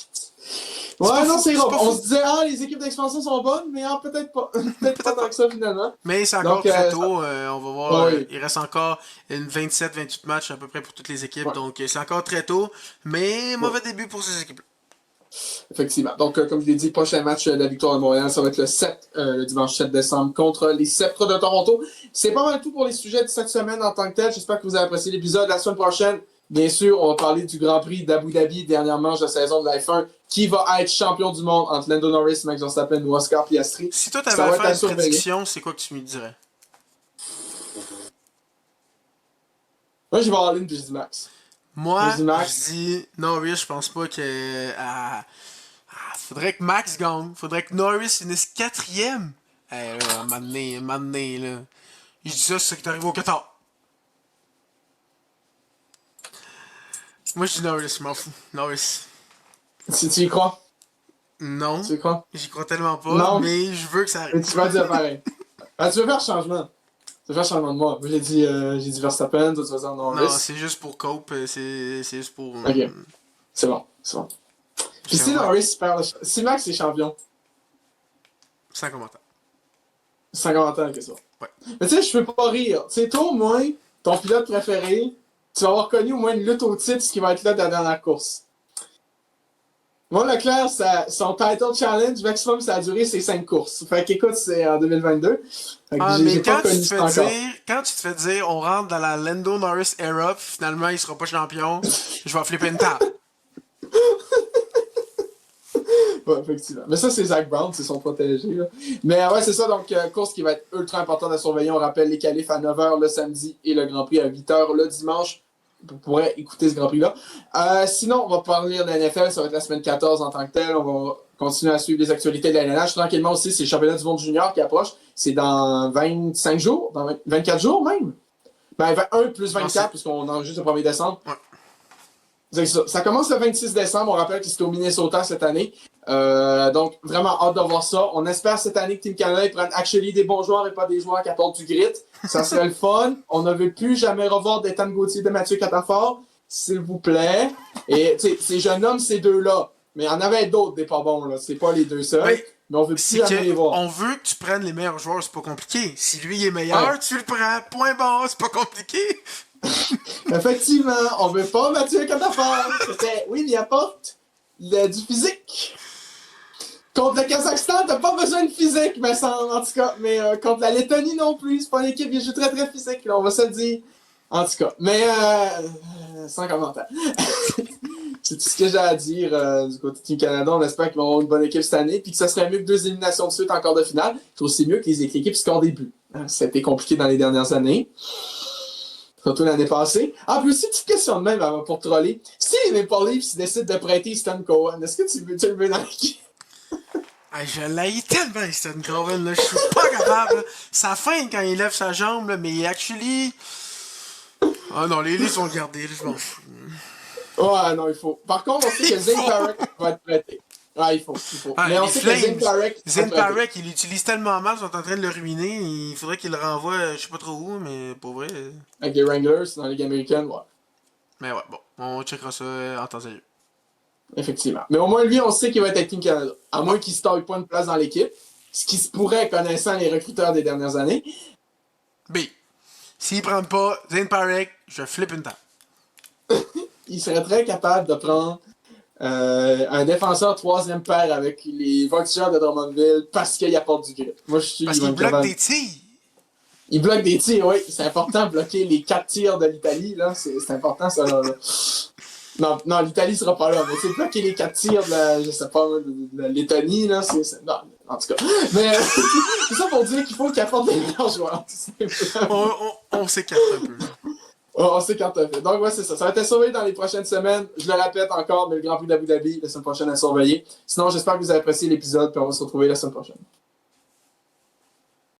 ouais, non, c'est rough. On se disait, les équipes d'expansion sont bonnes, mais peut-être pas. Peut-être pas tant que ça, finalement. Mais c'est encore très tôt. On va voir. Il reste encore une 27-28 matchs à peu près pour toutes les équipes. Ouais. Donc, c'est encore très tôt. Mais mauvais début pour ces équipes-là. Effectivement. Donc, comme je l'ai dit, prochain match de la victoire de Montréal, ça va être le dimanche 7 décembre contre les Sceptres de Toronto. C'est pas mal tout pour les sujets de cette semaine en tant que tel. J'espère que vous avez apprécié l'épisode. La semaine prochaine, bien sûr, on va parler du Grand Prix d'Abu Dhabi, dernière manche de saison de la F1. Qui va être champion du monde entre Lando Norris, Max Verstappen ou Oscar Piastri? Si toi, t'avais à faire une prédiction, c'est quoi que tu me dirais? Moi, je vais en ligne puis je dis Max. Moi, je dis Norris, je pense pas que. Faudrait que Max gagne. Faudrait que Norris finisse 4e. Là, à un moment donné, là. Je dis ça, c'est que t'arrives au Qatar. Moi, je dis Norris, je m'en fous. Norris. Tu y crois? Non. Tu y crois? J'y crois tellement pas, mais je veux que ça arrive. Mais tu vas dire pareil. Tu veux faire changement. Tu veux faire changement de moi. Moi, j'ai dit Verstappen, toi, tu vas dire Norris. Non, c'est juste pour Cope, c'est juste pour... Ok. C'est bon. Puis si Norris perd si Max est champion. Sans commentaire. Sans commentaire, que ça. Ouais. Mais tu sais, je peux pas rire. Tu sais, toi, au moins, ton pilote préféré, tu vas avoir connu au moins une lutte au titre, ce qui va être là dans la course. Moi, Leclerc, son title challenge maximum, ça a duré ses 5 courses. Fait qu'écoute, c'est en 2022. Fait que mais quand tu te fais dire, on rentre dans la Lando Norris era, puis finalement, il sera pas champion, je vais flipper une table. Ouais, effectivement. Mais ça, c'est Zach Brown, c'est son protégé. Là. Mais ouais, c'est ça. Donc, course qui va être ultra importante à surveiller. On rappelle les qualifs à 9h le samedi et le Grand Prix à 8h le dimanche. Vous pourrez écouter ce Grand Prix-là. Sinon, on va parler de la NFL. Ça va être la semaine 14 en tant que telle. On va continuer à suivre les actualités de la LNH. Tranquillement aussi, c'est le championnat du monde junior qui approche. C'est dans 25 jours, dans 24 jours même. Ben, 21 plus 24, puisqu'on enregistre le 1er décembre. Ouais. Ça commence le 26 décembre. On rappelle que c'était au Minnesota cette année. Donc, vraiment hâte de voir ça. On espère cette année que Team Canada prenne actually des bons joueurs et pas des joueurs qui apportent du grit. Ça serait le fun. On ne veut plus jamais revoir d'Ethan Gauthier de Mathieu Catafort. S'il vous plaît. Et, tu sais, ces jeunes hommes, ces deux-là. Mais il y en avait d'autres des pas bons, là. C'est pas les deux seuls. Oui. mais on veut plus C'est jamais les voir. on veut que tu prennes les meilleurs joueurs, c'est pas compliqué. Si lui est meilleur, Ouais. tu le prends. Point barre, c'est pas compliqué. Effectivement, on veut pas Mathieu Catafort. C'était, oui, il apporte du physique. Contre le Kazakhstan, t'as pas besoin de physique, me semble, en tout cas. Mais contre la Lettonie non plus, c'est pas une équipe qui joue très très physique, là, on va se le dire. En tout cas, mais sans commentaire. C'est tout ce que j'ai à dire du côté de Team Canada. On espère qu'ils vont avoir une bonne équipe cette année, puis que ça serait mieux que 2 éliminations de suite en quart de finale. Je trouve que c'est mieux que les équipes scorent des buts. Ça a été compliqué dans les dernières années. Surtout l'année passée. Ah, puis aussi, petite question de même pour troller. Si les Maple Leafs décident de prêter Stan Cohen, est-ce que tu le veux dans l'équipe? Ah, je l'haïs tellement, Stan Cohen, là. Je suis pas capable, là. Ça feinte quand il lève sa jambe, là, mais actually. Ah non, les Leafs vont le garder, là, je m'en fous. Ouais, non, il faut. Par contre, on sait que Zane Parek va être prêté. Ouais, il faut. Ah, Mais on les sait que Zane Flames, Parek va Zane être prêté. Parek, il l'utilise tellement mal, ils sont en train de le ruiner. Il faudrait qu'il le renvoie, je sais pas trop où, mais pour vrai. Avec les Wranglers dans la Ligue américaine, ouais. Mais ouais, bon, on checkera ça en temps sérieux. Effectivement. Mais au moins, lui, on sait qu'il va être avec Team Canada. À moins qu'il se taille pas une place dans l'équipe. Ce qui se pourrait, connaissant les recruteurs des dernières années. B. S'ils prennent pas Zane Parek, je flippe une table. Il serait très capable de prendre un défenseur troisième paire avec les Vultures de Drummondville parce qu'il apporte du grip. Moi, je suis Parce qu'il bloque des tirs. Il bloque des tirs, oui. C'est important de bloquer les 4 tirs de l'Italie. Là. C'est important, ça. Là. Non, l'Italie sera pas là. Mais c'est bloquer les 4 tirs de la, je sais pas, de la Lettonie. Là, non, en tout cas. Mais c'est ça pour dire qu'il faut qu'il apporte des meilleurs joueurs. On s'écarte un peu. On sait quand t'as fait. Donc, ouais, c'est ça. Ça va être surveillé dans les prochaines semaines. Je le répète encore, mais le Grand Prix d'Abu Dhabi, la semaine prochaine à surveiller. Sinon, j'espère que vous avez apprécié l'épisode, puis on va se retrouver la semaine prochaine.